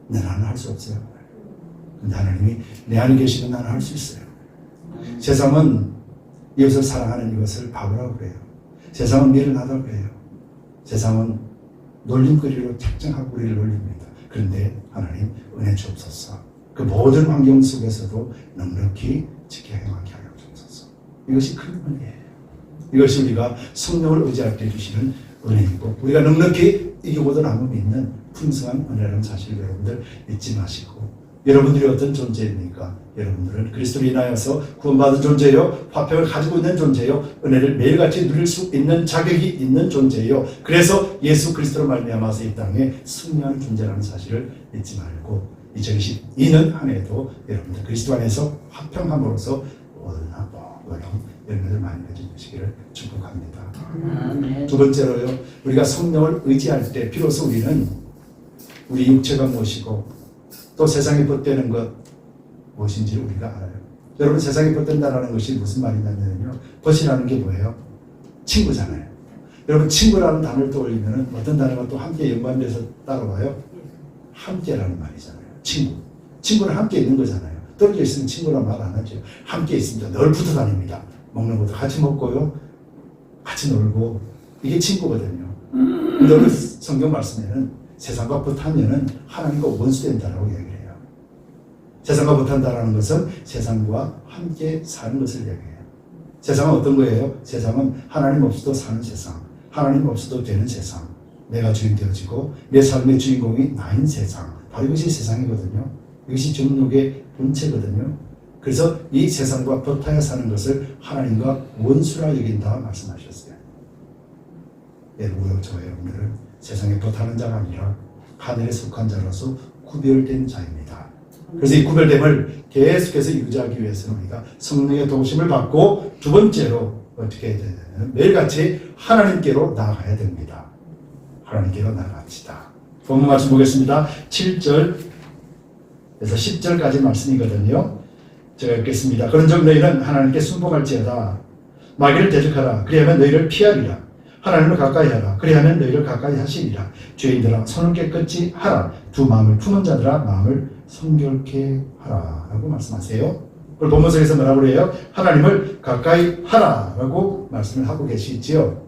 근데 나는 할 수 없어요. 근데 하나님이 내 안에 계시면 나는 할 수 있어요. 세상은 이웃을 사랑하는 이것을 바보라고 그래요. 세상은 미련하다고 그래요. 세상은 놀림거리로 책정하고 우리를 놀립니다. 그런데 하나님 은혜 주옵소서. 그 모든 환경 속에서도 넉넉히 지켜 행하게 하여 주옵소서. 이것이 큰 은혜예요. 이것이 우리가 성령을 의지할 때 주시는 은혜이고, 우리가 넉넉히 이기고도 남음이 있는 풍성한 은혜라는 사실을 여러분들 잊지 마시고, 여러분들이 어떤 존재입니까? 여러분들은 그리스도로 인하여서 구원받은 존재요, 화평을 가지고 있는 존재요, 은혜를 매일같이 누릴 수 있는 자격이 있는 존재요. 그래서 예수 그리스도로 말미암아서 이 땅에 승리하는 존재라는 사실을 잊지 말고, 2022년 한 해도 여러분들 그리스도 안에서 화평함으로써 오늘나 뭐랑 열매를 많이 맺으시기를 축복합니다. 두 번째로요, 우리가 성령을 의지할 때 비로소 우리는 우리 육체가 무엇이고 또 세상에 벗대는 것 무엇인지를 우리가 알아요. 여러분, 세상에 벗된다는 것이 무슨 말이냐면요, 벗이라는 게 뭐예요? 친구잖아요. 여러분, 친구라는 단어를 떠올리면 어떤 단어가 또 함께 연관돼서 따라와요? 함께라는 말이잖아요. 친구. 친구는 함께 있는 거잖아요. 떨어져 있으면 친구란 말 안 하죠. 함께 있습니다. 늘 붙어 다닙니다. 먹는 것도 같이 먹고요, 같이 놀고, 이게 친구거든요. 근데 오늘 성경 말씀에는 세상과 벗하면은 하나님과 원수된다라고 얘기를 해요. 세상과 벗한다라는 것은 세상과 함께 사는 것을 얘기해요. 세상은 어떤 거예요? 세상은 하나님 없이도 사는 세상, 하나님 없이도 되는 세상, 내가 주인 되어지고 내 삶의 주인공이 나인 세상, 바로 이것이 세상이거든요. 이것이 정욕의 본체거든요. 그래서 이 세상과 벗하여 사는 것을 하나님과 원수라 여긴다 말씀하셨어요. 여러분, 저와 여러분들은 세상에 벗하는 자가 아니라 하늘에 속한 자로서 구별된 자입니다. 그래서 이 구별됨을 계속해서 유지하기 위해서는 우리가 성령의 도우심을 받고, 두 번째로 어떻게 해야 되냐면 매일같이 하나님께로 나아가야 됩니다. 하나님께로 나아갑시다. 본문 말씀 보겠습니다. 7절에서 10절까지 말씀이거든요. 제가 읽겠습니다. 그런즉 너희는 하나님께 순복할지어다. 마귀를 대적하라. 그리하면 너희를 피하리라. 하나님을 가까이 하라. 그리하면 너희를 가까이 하시리라. 죄인들아, 손을 깨끗이 하라. 두 마음을 품은 자들아, 마음을 성결케 하라. 라고 말씀하세요. 그걸 본문 속에서 뭐라고 그래요? 하나님을 가까이 하라. 라고 말씀을 하고 계시지요.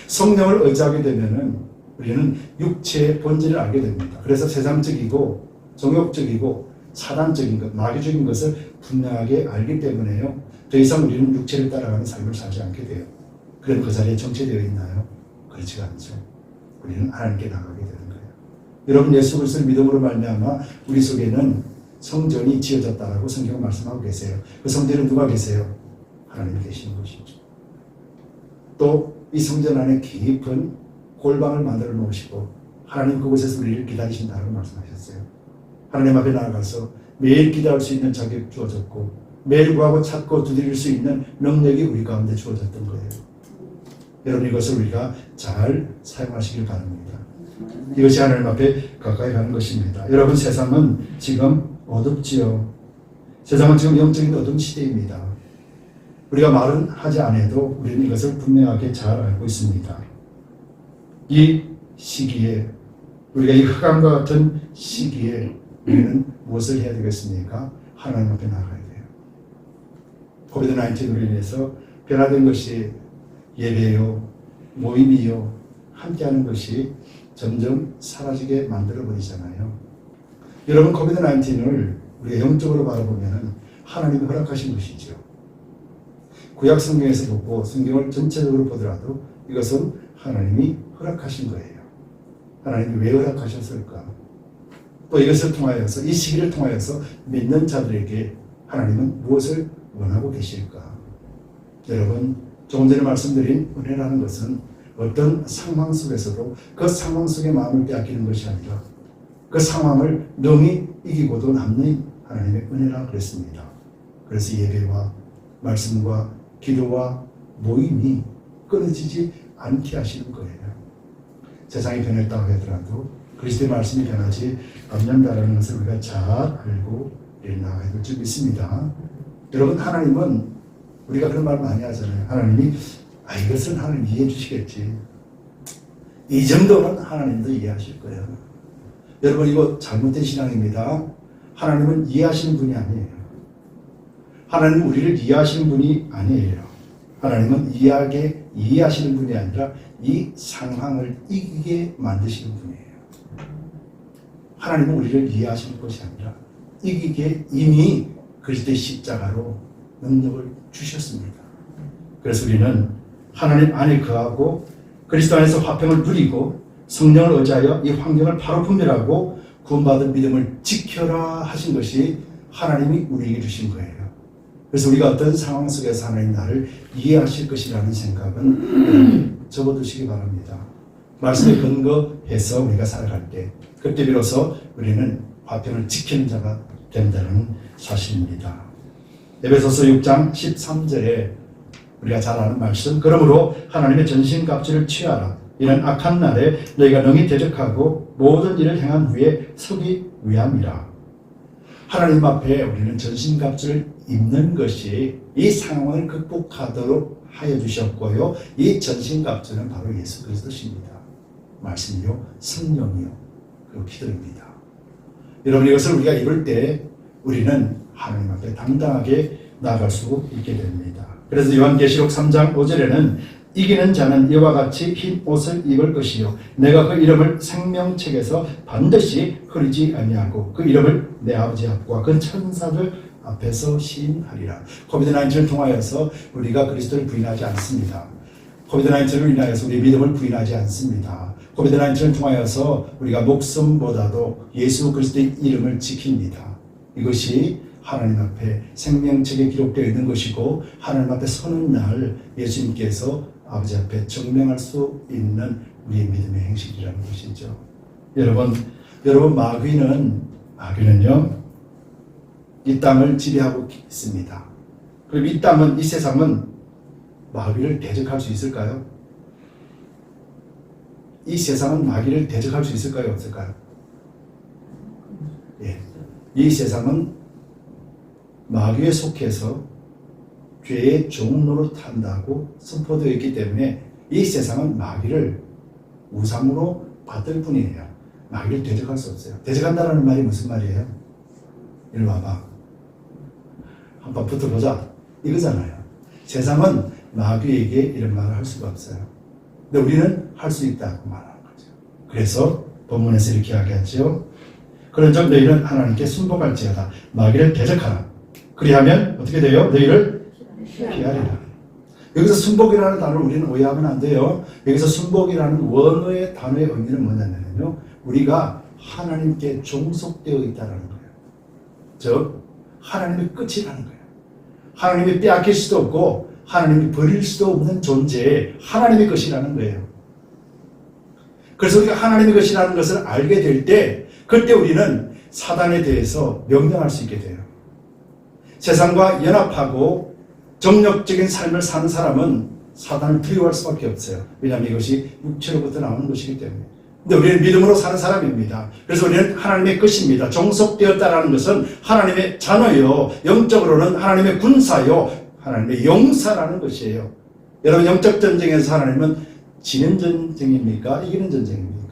성령을 의지하게 되면은 우리는 육체의 본질을 알게 됩니다. 그래서 세상적이고 정욕적이고 사단적인 것, 마귀적인 것을 분명하게 알기 때문에요, 더 이상 우리는 육체를 따라가는 삶을 살지 않게 돼요. 그럼 그 자리에 정체되어 있나요? 그렇지가 않죠. 우리는 하나님께 나가게 되는 거예요. 여러분, 예수 그리스도를 믿음으로 말미암아 우리 속에는 성전이 지어졌다라고 성경은 말씀하고 계세요. 그 성전은 누가 계세요? 하나님이 계시는 것이죠. 또 이 성전 안에 깊은 골방을 만들어 놓으시고 하나님 그곳에서 우리를 기다리신다고 말씀하셨어요. 하나님 앞에 나아가서 매일 기도할 수 있는 자격이 주어졌고, 매일 구하고 찾고 두드릴 수 있는 능력이 우리 가운데 주어졌던 거예요. 여러분, 이것을 우리가 잘 사용하시길 바랍니다. 이것이 하나님 앞에 가까이 가는 것입니다. 여러분, 세상은 지금 어둡지요. 세상은 지금 영적인 어둠 시대입니다. 우리가 말은 하지 않아도 우리는 이것을 분명하게 잘 알고 있습니다. 이 시기에, 우리가 이 흑암과 같은 시기에 우리는 무엇을 해야 되겠습니까? 하나님 앞에 나가야 돼요. 코비드-19으로 인해서 변화된 것이 예배요, 모임이요, 함께하는 것이 점점 사라지게 만들어버리잖아요. 여러분, 코비드-19을 우리가 영적으로 바라보면 하나님이 허락하신 것이죠. 구약 성경에서 보고 성경을 전체적으로 보더라도 이것은 하나님이 허락하신 거예요. 하나님이 왜 허락하셨을까? 또 이것을 통하여서, 이 시기를 통하여서 믿는 자들에게 하나님은 무엇을 원하고 계실까? 여러분, 조금 전에 말씀드린 은혜라는 것은 어떤 상황 속에서도 그 상황 속의 마음을 빼앗기는 것이 아니라 그 상황을 능히 이기고도 남는 하나님의 은혜라 그랬습니다. 그래서 예배와 말씀과 기도와 모임이 끊어지지 않게 하시는 거예요. 세상이 변했다고 하더라도 그리스도의 말씀이 변하지 않는다는 것을 우리가 잘 알고 나가야 될 줄 믿습니다. 여러분, 하나님은 우리가 그런 말 많이 하잖아요. 하나님이 이것은 하나님 이해해 주시겠지. 이 정도는 하나님도 이해하실 거예요. 여러분, 이거 잘못된 신앙입니다. 하나님은 이해하시는 분이 아니에요. 하나님은 우리를 이해하시는 분이 아니에요. 하나님은 이해하시는 분이 아니라 이 상황을 이기게 만드시는 분이에요. 하나님은 우리를 이해하시는 것이 아니라 이기게 이미 그리스도의 십자가로 능력을 주셨습니다. 그래서 우리는 하나님 안에 거하고 그리스도 안에서 화평을 누리고 성령을 의지하여 이 환경을 바로 분별하고 구원받은 믿음을 지켜라 하신 것이 하나님이 우리에게 주신 거예요. 그래서 우리가 어떤 상황 속에서 하나님 나를 이해하실 것이라는 생각은 접어두시기 바랍니다. 말씀에 근거해서 우리가 살아갈 때 그때 비로소 우리는 화평을 지키는 자가 된다는 사실입니다. 에베소서 6장 13절에 우리가 잘 아는 말씀, 그러므로 하나님의 전신갑주를 취하라. 이는 악한 날에 너희가 능히 대적하고 모든 일을 행한 후에 서기 위함이라. 하나님 앞에 우리는 전신갑주를 입는 것이 이 상황을 극복하도록 하여 주셨고요. 이 전신갑주는 바로 예수 그리스도십니다. 말씀이요, 성령이요, 그리고 기도입니다. 여러분, 이것을 우리가 입을 때 우리는 하나님 앞에 당당하게 나아갈 수 있게 됩니다. 그래서 요한계시록 3장 5절에는 이기는 자는 이와 같이 흰 옷을 입을 것이요 내가 그 이름을 생명책에서 반드시 흐리지 아니하고 그 이름을 내 아버지 앞과 그 천사들 앞에서 시인하리라. 코비드-19를 통하여서 우리가 그리스도를 부인하지 않습니다. 코비드-19를 인하여서 우리의 믿음을 부인하지 않습니다. 코비드-19를 통하여서 우리가 목숨보다도 예수 그리스도의 이름을 지킵니다. 이것이 하나님 앞에 생명책에 기록되어 있는 것이고 하나님 앞에 서는 날 예수님께서 아버지 앞에 증명할 수 있는 우리의 믿음의 행실이라는 것이죠. 여러분 마귀는요 이 땅을 지배하고 있습니다. 그럼 이 땅은, 이 세상은 마귀를 대적할 수 있을까요? 이 세상은 마귀를 대적할 수 있을까요? 없을까요? 예. 이 세상은 마귀에 속해서 죄의 종 노릇한다고 선포되어 있기 때문에 이 세상은 마귀를 우상으로 받을 뿐이에요. 마귀를 대적할 수 없어요. 대적한다는 말이 무슨 말이에요? 이리 와봐. 한번 붙어보자. 이거잖아요. 세상은 마귀에게 이런 말을 할 수가 없어요. 근데 우리는 할 수 있다고 말하는 거죠. 그래서 본문에서 이렇게 이야기하죠. 그런즉 너희는 하나님께 순복할지어다. 마귀를 대적하라. 그리하면 어떻게 돼요? 너희를 피하리라. 여기서 순복이라는 단어를 우리는 오해하면 안 돼요. 여기서 순복이라는 원어의 단어의 의미는 뭐냐면요, 우리가 하나님께 종속되어 있다는 거예요. 즉 하나님의 끝이라는 거예요. 하나님이 빼앗길 수도 없고 하나님이 버릴 수도 없는 존재의 하나님의 것이라는 거예요. 그래서 우리가 하나님의 것이라는 것을 알게 될 때 그때 우리는 사단에 대해서 명령할 수 있게 돼요. 세상과 연합하고 정력적인 삶을 사는 사람은 사단을 두려워할 수밖에 없어요. 왜냐하면 이것이 육체로부터 나오는 것이기 때문에. 근데 우리는 믿음으로 사는 사람입니다. 그래서 우리는 하나님의 것입니다. 종속되었다는 것은 하나님의 자녀요, 영적으로는 하나님의 군사요, 하나님의 용사라는 것이에요. 여러분, 영적 전쟁에서 하나님은 지는 전쟁입니까? 이기는 전쟁입니까?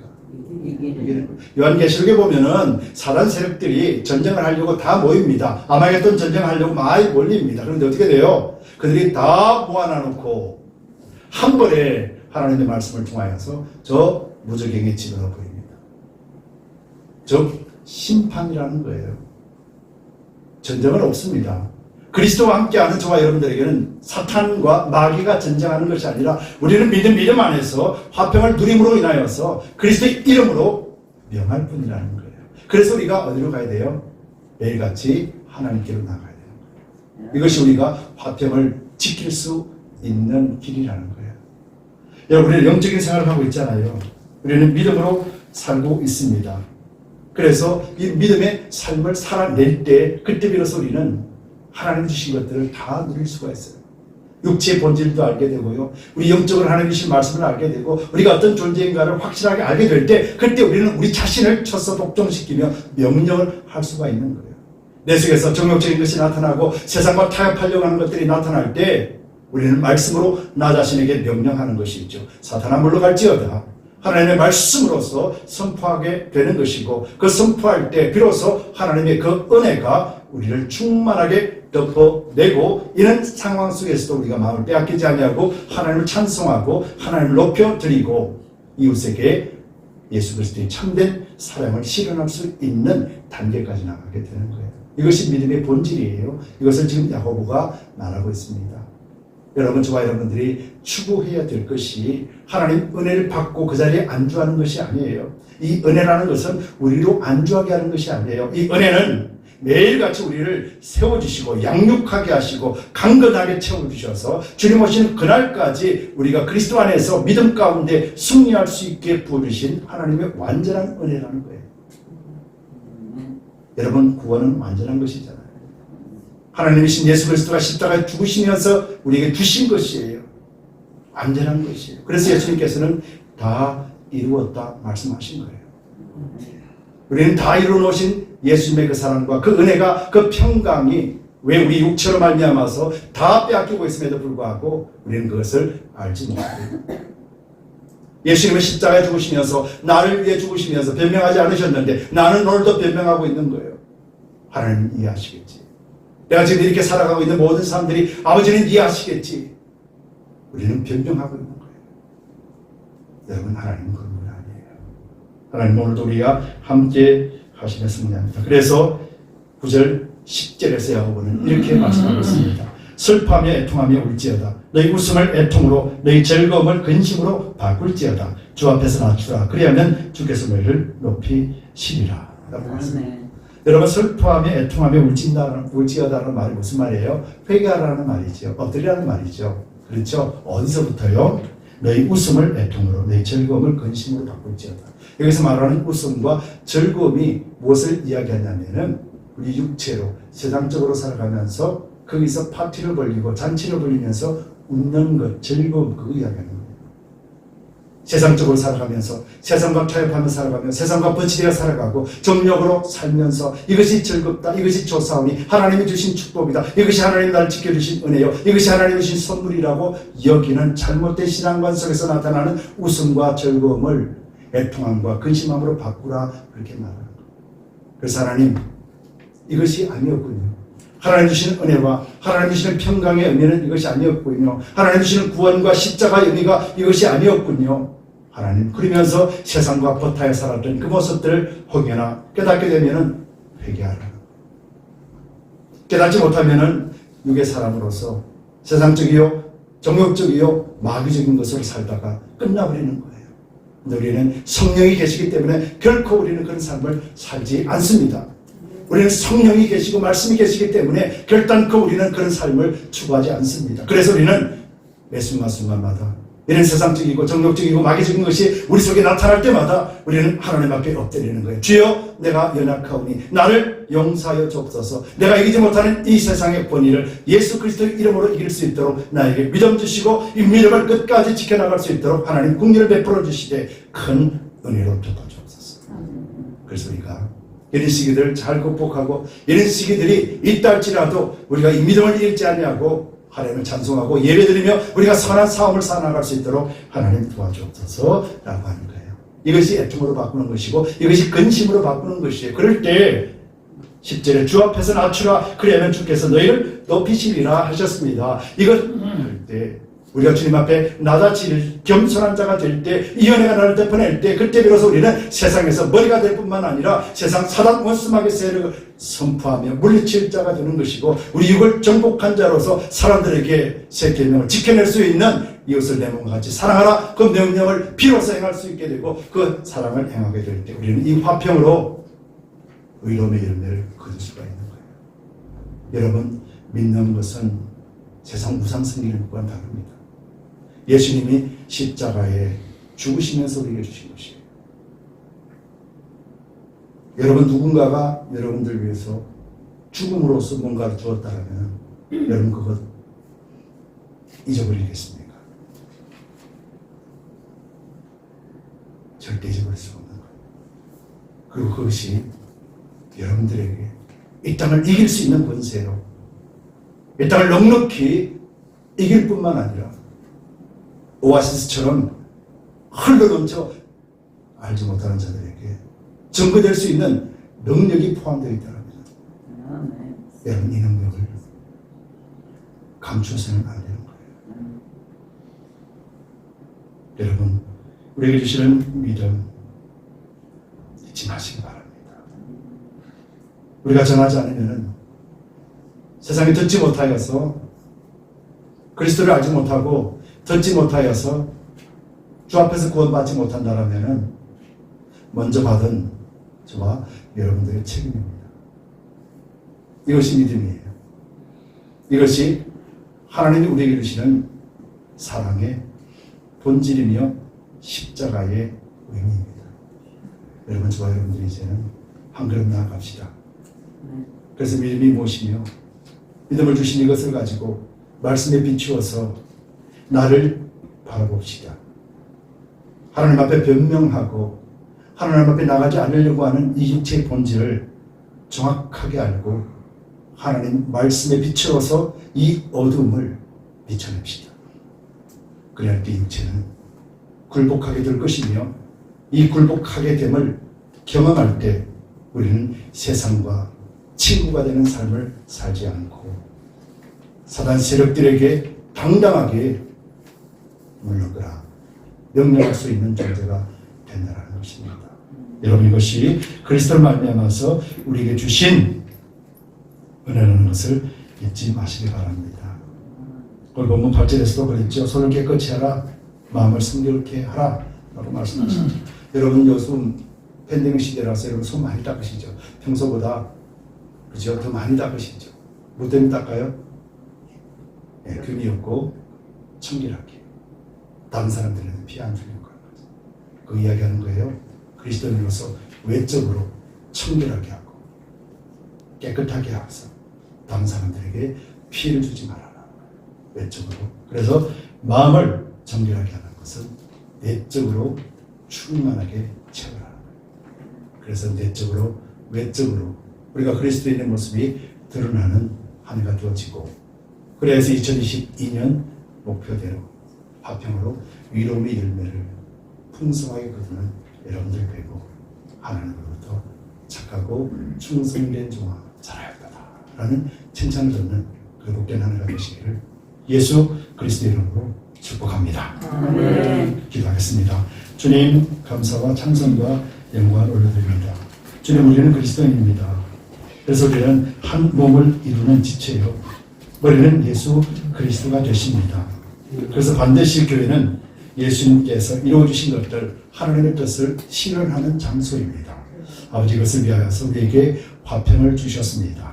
요한계시록에 보면은 사단 세력들이 전쟁을 하려고 다 모입니다. 아마겟돈 전쟁을 하려고 많이 몰립니다. 그런데 어떻게 돼요? 그들이 다 모아놔놓고 한 번에 하나님의 말씀을 통하여서 저 무적행에 집어넣어 버립니다. 즉 심판이라는 거예요. 전쟁은 없습니다. 그리스도와 함께하는 저와 여러분들에게는 사탄과 마귀가 전쟁하는 것이 아니라 우리는 믿음 안에서 화평을 누림으로 인하여서 그리스도의 이름으로 명할 뿐이라는 거예요. 그래서 우리가 어디로 가야 돼요? 매일같이 하나님께로 나가야 돼요. 이것이 우리가 화평을 지킬 수 있는 길이라는 거예요. 여러분, 우리는 영적인 생활을 하고 있잖아요. 우리는 믿음으로 살고 있습니다. 그래서 이 믿음의 삶을 살아낼 때 그때 비로소 우리는 하나님 주신 것들을 다 누릴 수가 있어요. 육체의 본질도 알게 되고요, 우리 영적으로 하나님 주신 말씀을 알게 되고, 우리가 어떤 존재인가를 확실하게 알게 될 때 그때 우리는 우리 자신을 쳐서 복종시키며 명령을 할 수가 있는 거예요. 내 속에서 정욕적인 것이 나타나고 세상과 타협하려고 하는 것들이 나타날 때 우리는 말씀으로 나 자신에게 명령하는 것이 있죠. 사탄아 물러갈지어다. 하나님의 말씀으로서 선포하게 되는 것이고, 그 선포할 때 비로소 하나님의 그 은혜가 우리를 충만하게 덮어내고, 이런 상황 속에서도 우리가 마음을 빼앗기지 아니하고 하나님을 찬송하고 하나님을 높여드리고 이웃에게 예수 그리스도의 참된 사랑을 실현할 수 있는 단계까지 나가게 되는 거예요. 이것이 믿음의 본질이에요. 이것을 지금 야고보가 말하고 있습니다. 여러분, 저와 여러분들이 추구해야 될 것이 하나님 은혜를 받고 그 자리에 안주하는 것이 아니에요. 이 은혜라는 것은 우리로 안주하게 하는 것이 아니에요. 이 은혜는 매일같이 우리를 세워주시고 양육하게 하시고 강건하게 채워주셔서 주님 오시는 그날까지 우리가 그리스도 안에서 믿음 가운데 승리할 수 있게 부어주신 하나님의 완전한 은혜라는 거예요. 여러분, 구원은 완전한 것이잖아요. 하나님이신 예수 그리스도가 십자가에 죽으시면서 우리에게 주신 것이에요. 완전한 것이에요. 그래서 예수님께서는 다 이루었다 말씀하신 거예요. 우리는 다 이루어 놓으신 예수님의 그 사랑과 그 은혜가, 그 평강이 왜 우리 육체로 말미암아서 다 빼앗기고 있음에도 불구하고 우리는 그것을 알지 못해요. 예수님은 십자가에 죽으시면서 나를 위해 죽으시면서 변명하지 않으셨는데 나는 오늘도 변명하고 있는 거예요. 하나님 이해하시겠지. 내가 지금 이렇게 살아가고 있는 모든 사람들이 아버지는 이해하시겠지. 우리는 변명하고 있는 거예요. 여러분, 하나님은 그런 분 아니에요. 하나님 오늘도 우리가 함께 하시면 승리합니다. 그래서 9절 10절에서 야고보는 이렇게 말씀하고 있습니다. 슬퍼하며 애통하며 울지어다. 너희 웃음을 애통으로 너희 즐거움을 근심으로 바꿀지어다. 주 앞에서 낮추라. 그리하면 주께서 너희를 높이시리라. 라고 말씀합니다. 여러분, 슬퍼하며 애통하며 울지어다라는 말이 무슨 말이에요? 회개하라는 말이죠. 엎드리라는 말이죠. 그렇죠? 어디서부터요? 너희 웃음을 애통으로 너희 즐거움을 근심으로 바꿀지어다. 여기서 말하는 웃음과 즐거움이 무엇을 이야기하냐면은 우리 육체로 세상적으로 살아가면서 거기서 파티를 벌리고 잔치를 벌리면서 웃는 것, 즐거움, 그거 이야기하는 거예요. 세상적으로 살아가면서 세상과 타협하며 살아가며 세상과 번치되어 살아가고 정욕으로 살면서 이것이 즐겁다, 이것이 좋사오니 하나님이 주신 축복이다, 이것이 하나님 나를 지켜주신 은혜요, 이것이 하나님이 주신 선물이라고 여기는 잘못된 신앙관 속에서 나타나는 웃음과 즐거움을 애통함과 근심함으로 바꾸라, 그렇게 말하는 거예요. 그래서 하나님, 이것이 아니었군요. 하나님 주시는 은혜와 하나님 주시는 평강의 의미는 이것이 아니었군요. 하나님 주시는 구원과 십자가의 의미가 이것이 아니었군요. 하나님, 그러면서 세상과 버타에 살았던 그 모습들을 혹여나 깨닫게 되면은 회개하라. 깨닫지 못하면은 육의 사람으로서 세상적이요, 정욕적이요, 마귀적인 것으로 살다가 끝나버리는 거예요. 근데 우리는 성령이 계시기 때문에 결코 우리는 그런 삶을 살지 않습니다. 우리는 성령이 계시고 말씀이 계시기 때문에 결단코 우리는 그런 삶을 추구하지 않습니다. 그래서 우리는 매 순간순간마다 이런 세상적이고 정욕적이고 마귀적인 것이 우리 속에 나타날 때마다 우리는 하나님 앞에 엎드리는 거예요. 주여, 내가 연약하오니 나를 용서하여 주옵소서. 내가 이기지 못하는 이 세상의 권위를 예수 그리스도의 이름으로 이길 수 있도록 나에게 믿음 주시고 이 믿음을 끝까지 지켜나갈 수 있도록 하나님 긍휼을 베풀어 주시되 큰 은혜로 덮어주옵소서. 그래서 우리가 이런 시기들을 잘 극복하고 이런 시기들이 있다 할지라도 우리가 이 믿음을 잃지 아니하고 하나님을 찬송하고 예배드리며 우리가 선한 싸움을 살아나갈 수 있도록 하나님 도와주옵소서 라고 하는 거예요. 이것이 애통으로 바꾸는 것이고 이것이 근심으로 바꾸는 것이에요. 그럴 때 10절에 주 앞에서 낮추라. 그리하면 주께서 너희를 높이시리라 하셨습니다. 이걸 할 때 우리가 주님 앞에 나다칠 겸손한 자가 될 때, 이 은혜가 나를 덮어낼 때, 그때 비로소 우리는 세상에서 머리가 될 뿐만 아니라 세상 사단 원수마귀 세력을 선포하며 물리칠 자가 되는 것이고, 우리 육을 정복한 자로서 사람들에게 새 계명을 지켜낼 수 있는 이웃을 내 몸과 같이 사랑하라, 그 명령을 비로소 행할 수 있게 되고 그 사랑을 행하게 될 때 우리는 이 화평으로 의로움의 열매를 거둘 수가 있는 거예요. 여러분, 믿는 것은 세상 우상 승리는 것과는 다릅니다. 예수님이 십자가에 죽으시면서 우리에게 주신 것이에요. 여러분, 누군가가 여러분들 위해서 죽음으로써 뭔가를 주었다면 여러분 그것 잊어버리겠습니까? 절대 잊어버릴 수 없는 거예요. 그리고 그것이 여러분들에게 이 땅을 이길 수 있는 권세로 이 땅을 넉넉히 이길 뿐만 아니라 오아시스처럼 흘러넘쳐 알지 못하는 자들에게 증거될 수 있는 능력이 포함되어 있다는 겁니다. 여러분, 이 능력을 감추어서는 안 되는 거예요. 여러분, 우리에게 주시는 믿음 잊지 마시기 바랍니다. 우리가 전하지 않으면 세상에 듣지 못하여서 그리스도를 알지 못하고 듣지 못하여서 주 앞에서 구원받지 못한다라면 먼저 받은 저와 여러분들의 책임입니다. 이것이 믿음이에요. 이것이 하나님이 우리에게 주시는 사랑의 본질이며 십자가의 의미입니다. 여러분, 저와 여러분들이 이제는 한 걸음 나아갑시다. 그래서 믿음이 무엇이며 믿음을 주신 이것을 가지고 말씀에 비추어서 나를 바라봅시다. 하나님 앞에 변명하고 하나님 앞에 나가지 않으려고 하는 이 육체의 본질을 정확하게 알고 하나님 말씀에 비추어서 이 어둠을 비춰냅시다. 그래야 이 육체는 굴복하게 될 것이며 이 굴복하게 됨을 경험할 때 우리는 세상과 친구가 되는 삶을 살지 않고 사단 세력들에게 당당하게 물러가라 명령할 수 있는 존재가 된다는 것입니다. 여러분, 이것이 그리스도를 말미암아서 우리에게 주신 은혜라는 것을 잊지 마시기 바랍니다. 오늘 본문 8절에서도 그랬죠. 손을 깨끗이 하라, 마음을 순결케 하라 라고 말씀하셨죠. 여러분, 요즘 팬데믹 시대라서 여러분 손 많이 닦으시죠? 평소보다 그죠? 더 많이 닦으시죠? 뭐 때문에 닦아요? 네, 금이 없고 청결하게 다른 사람들에게 피 안 주려고 하는 거죠. 그 이야기하는 거예요. 그리스도인으로서 외적으로 청결하게 하고 깨끗하게 하면서 다른 사람들에게 피해를 주지 말아라. 외적으로. 그래서 마음을 정결하게 하는 것은 내적으로 충만하게 채워라. 그래서 내적으로 외적으로 우리가 그리스도인의 모습이 드러나는 한 해가 되어지고, 그래서 2022년 목표대로 화평으로 위로움의 열매를 풍성하게 거두는 여러분들 되고 하나님으로부터 착하고 충성된 종아 자라야 거다 라는 칭찬을 듣는 그 복된 한 해가 되시기를 예수 그리스도의 이름으로 축복합니다. 기도하겠습니다. 주님, 감사와 찬송과 영광을 올려드립니다. 주님, 우리는 그리스도인입니다. 그래서 우리는 한 몸을 이루는 지체요, 우리는 예수 그리스도가 되십니다. 그래서 반드시 교회는 예수님께서 이루어주신 것들, 하나님의 뜻을 실현하는 장소입니다. 아버지, 이것을 위하여서 우리에게 화평을 주셨습니다.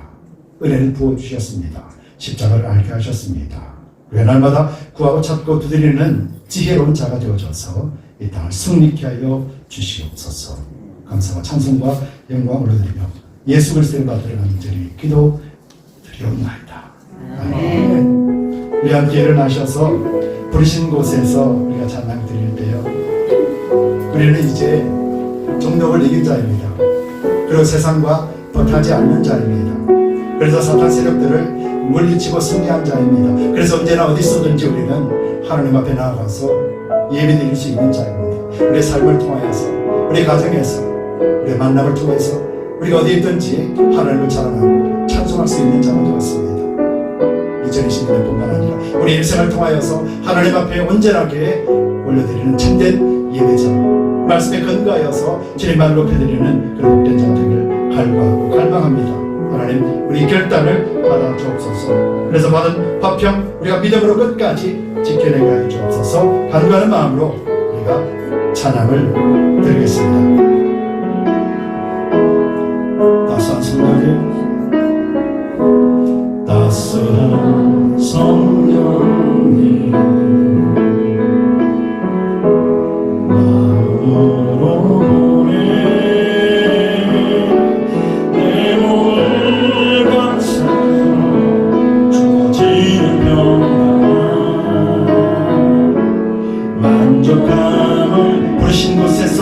은혜를 부어주셨습니다. 십자가를 알게 하셨습니다. 우리가 날마다 구하고 찾고 두드리는 지혜로운 자가 되어져서 이 땅을 승리케 하여 주시옵소서. 감사와 찬송과 영광을 올려드리며 예수 그리스도의 받들어 간절히 기도 드리옵나이다. 아멘. 우리 함께 일어나셔서 부르신 곳에서 우리가 찬양 드릴 때요, 우리는 이제 종력을 이긴 자입니다. 그리고 세상과 버타지 않는 자입니다. 그래서 사탄 세력들을 물리치고 승리한 자입니다. 그래서 언제나 어디 있어든지 우리는 하나님 앞에 나아가서 예배드릴 수 있는 자입니다. 우리의 삶을 통하여서, 우리 가정에서, 우리의 만남을 통해서 우리가 어디 있든지 하나님을 자랑하고 찬송할 수 있는 자가 되었습니다. 2020년 뿐만 아니라 우리 일생을 통하여서 하나님 앞에 온전하게 올려드리는 참된 예배자, 말씀에 근거하여서 주님 말을 높여드리는 그런 복된 자가 되기를 갈구하고 갈망합니다. 하나님, 우리 결단을 받아 주옵소서. 그래서 받은 화평 우리가 믿음으로 끝까지 지켜내게 하여 주옵소서. 간구하는 마음으로 우리가 찬양을 드리겠습니다. 따스한 성령님, 따스한 성령님, 마음으로 보내 내 몸을 감싸 주어지는 평안 만족함을 부르신 곳에서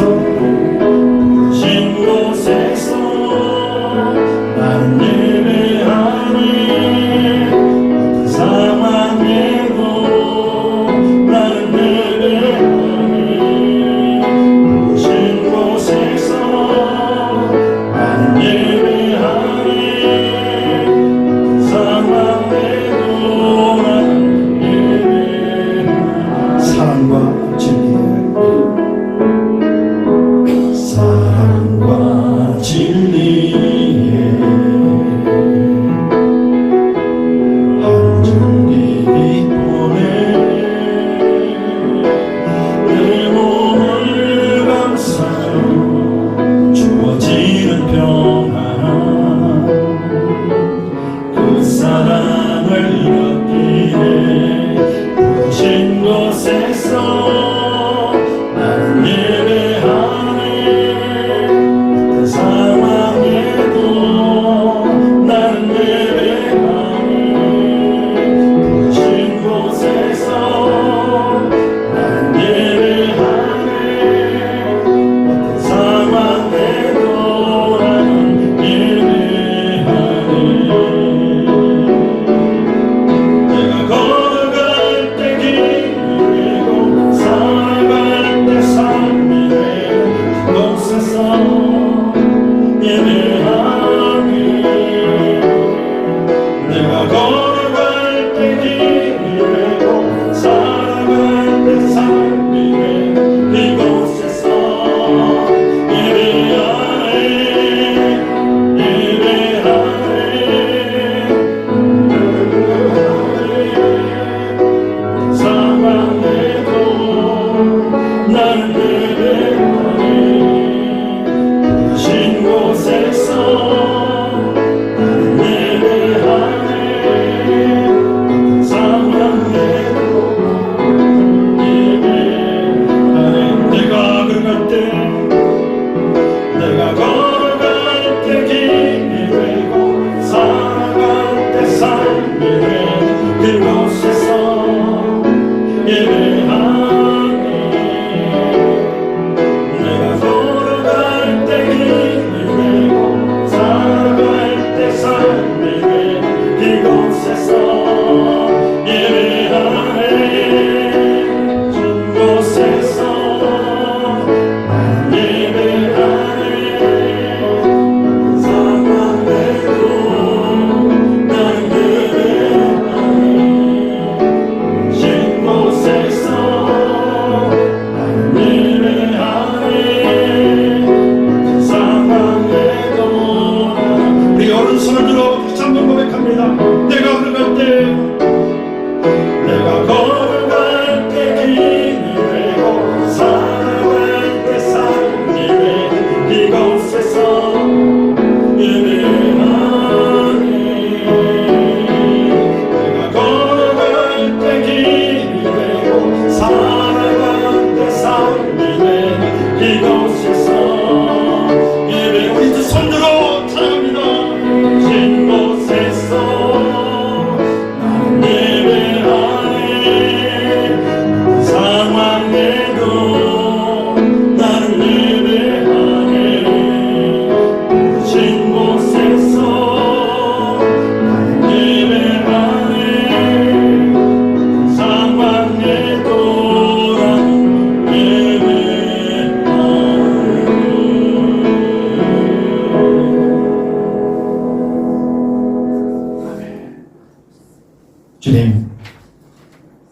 주님,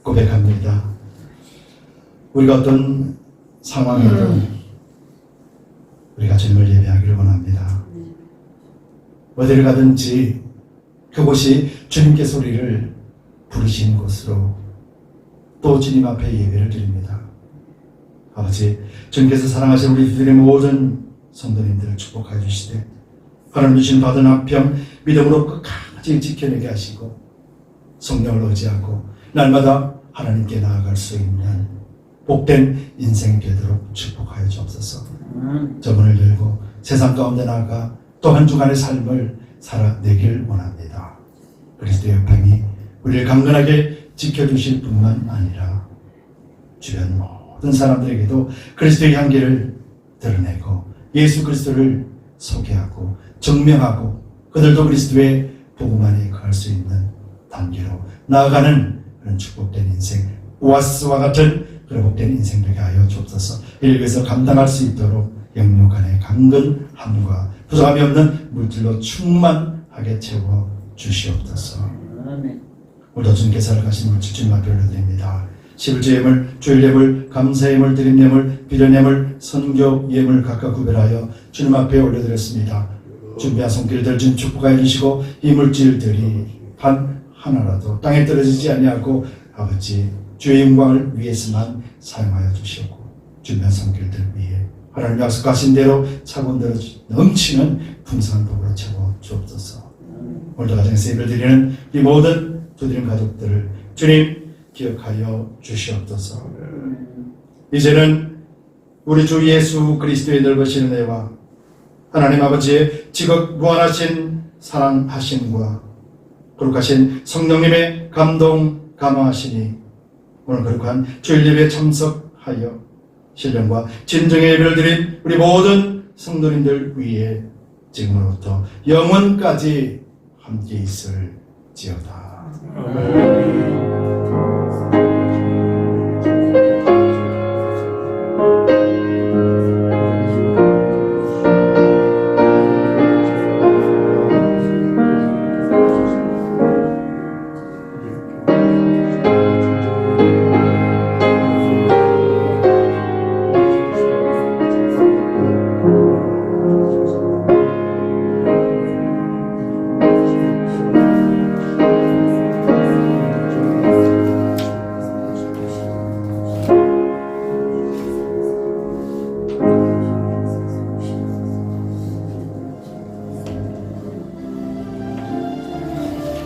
고백합니다. 우리가 어떤 상황이든 우리가 주님을 예배하기를 원합니다. 어디를 가든지 그곳이 주님께서 우리를 부르신 곳으로 또 주님 앞에 예배를 드립니다. 아버지, 주님께서 사랑하신 우리 주들의 모든 성도님들을 축복하여 주시되 하나님 주신 받은 화평 믿음으로 끝까지 지켜내게 하시고 성령을 의지하고 날마다 하나님께 나아갈 수 있는 복된 인생 되도록 축복하여 주옵소서. 저 문을 열고 세상 가운데 나아가 또 한 주간의 삶을 살아내길 원합니다. 그리스도의 평이 우리를 강건하게 지켜주실 뿐만 아니라 주변 모든 사람들에게도 그리스도의 향기를 드러내고 예수 그리스도를 소개하고 증명하고 그들도 그리스도의 복음 안에 거할 수 있는 단계로 나아가는 그런 축복된 인생, 오아시스와 같은 그런 복된 인생 되게 하여 주옵소서. 이를 위해서 감당할 수 있도록 영육간의 강건함과 부족함이 없는 물질로 충만하게 채워 주시옵소서. 오늘도 주님께서 살아가신 물질 주님 앞에 올려드립니다. 11조 예물, 주일 예물, 감사 예물, 드림 예물, 비련 예물, 선교 예물 각각 구별하여 주님 앞에 올려드렸습니다. 준비한 손길들 주님 축복하여 주시고 이 물질들이 단 하나라도 땅에 떨어지지 아니하고 아버지 주의 영광을 위해서만 사용하여 주시고 준비한 손길들 위해 하나님 약속하신 대로 차고대로 넘치는 풍성한 복으로 채워 주옵소서. 오늘도 가정에서 예배를 드리는 이 모든 두드림 가족들을 주님 기억하여 주시옵소서. 이제는 우리 주 예수 그리스도의 넓으신 은혜와 하나님 아버지의 지극 무한하신 사랑하심과 거룩하신 성령님의 감동 감화하시니 오늘 거룩한 주일 예배에 참석하여 신령과 진정의 예배를 드린 우리 모든 성도님들 위해 지금으로부터 영원까지 함께 있을지어다.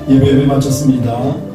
예배 마쳤습니다.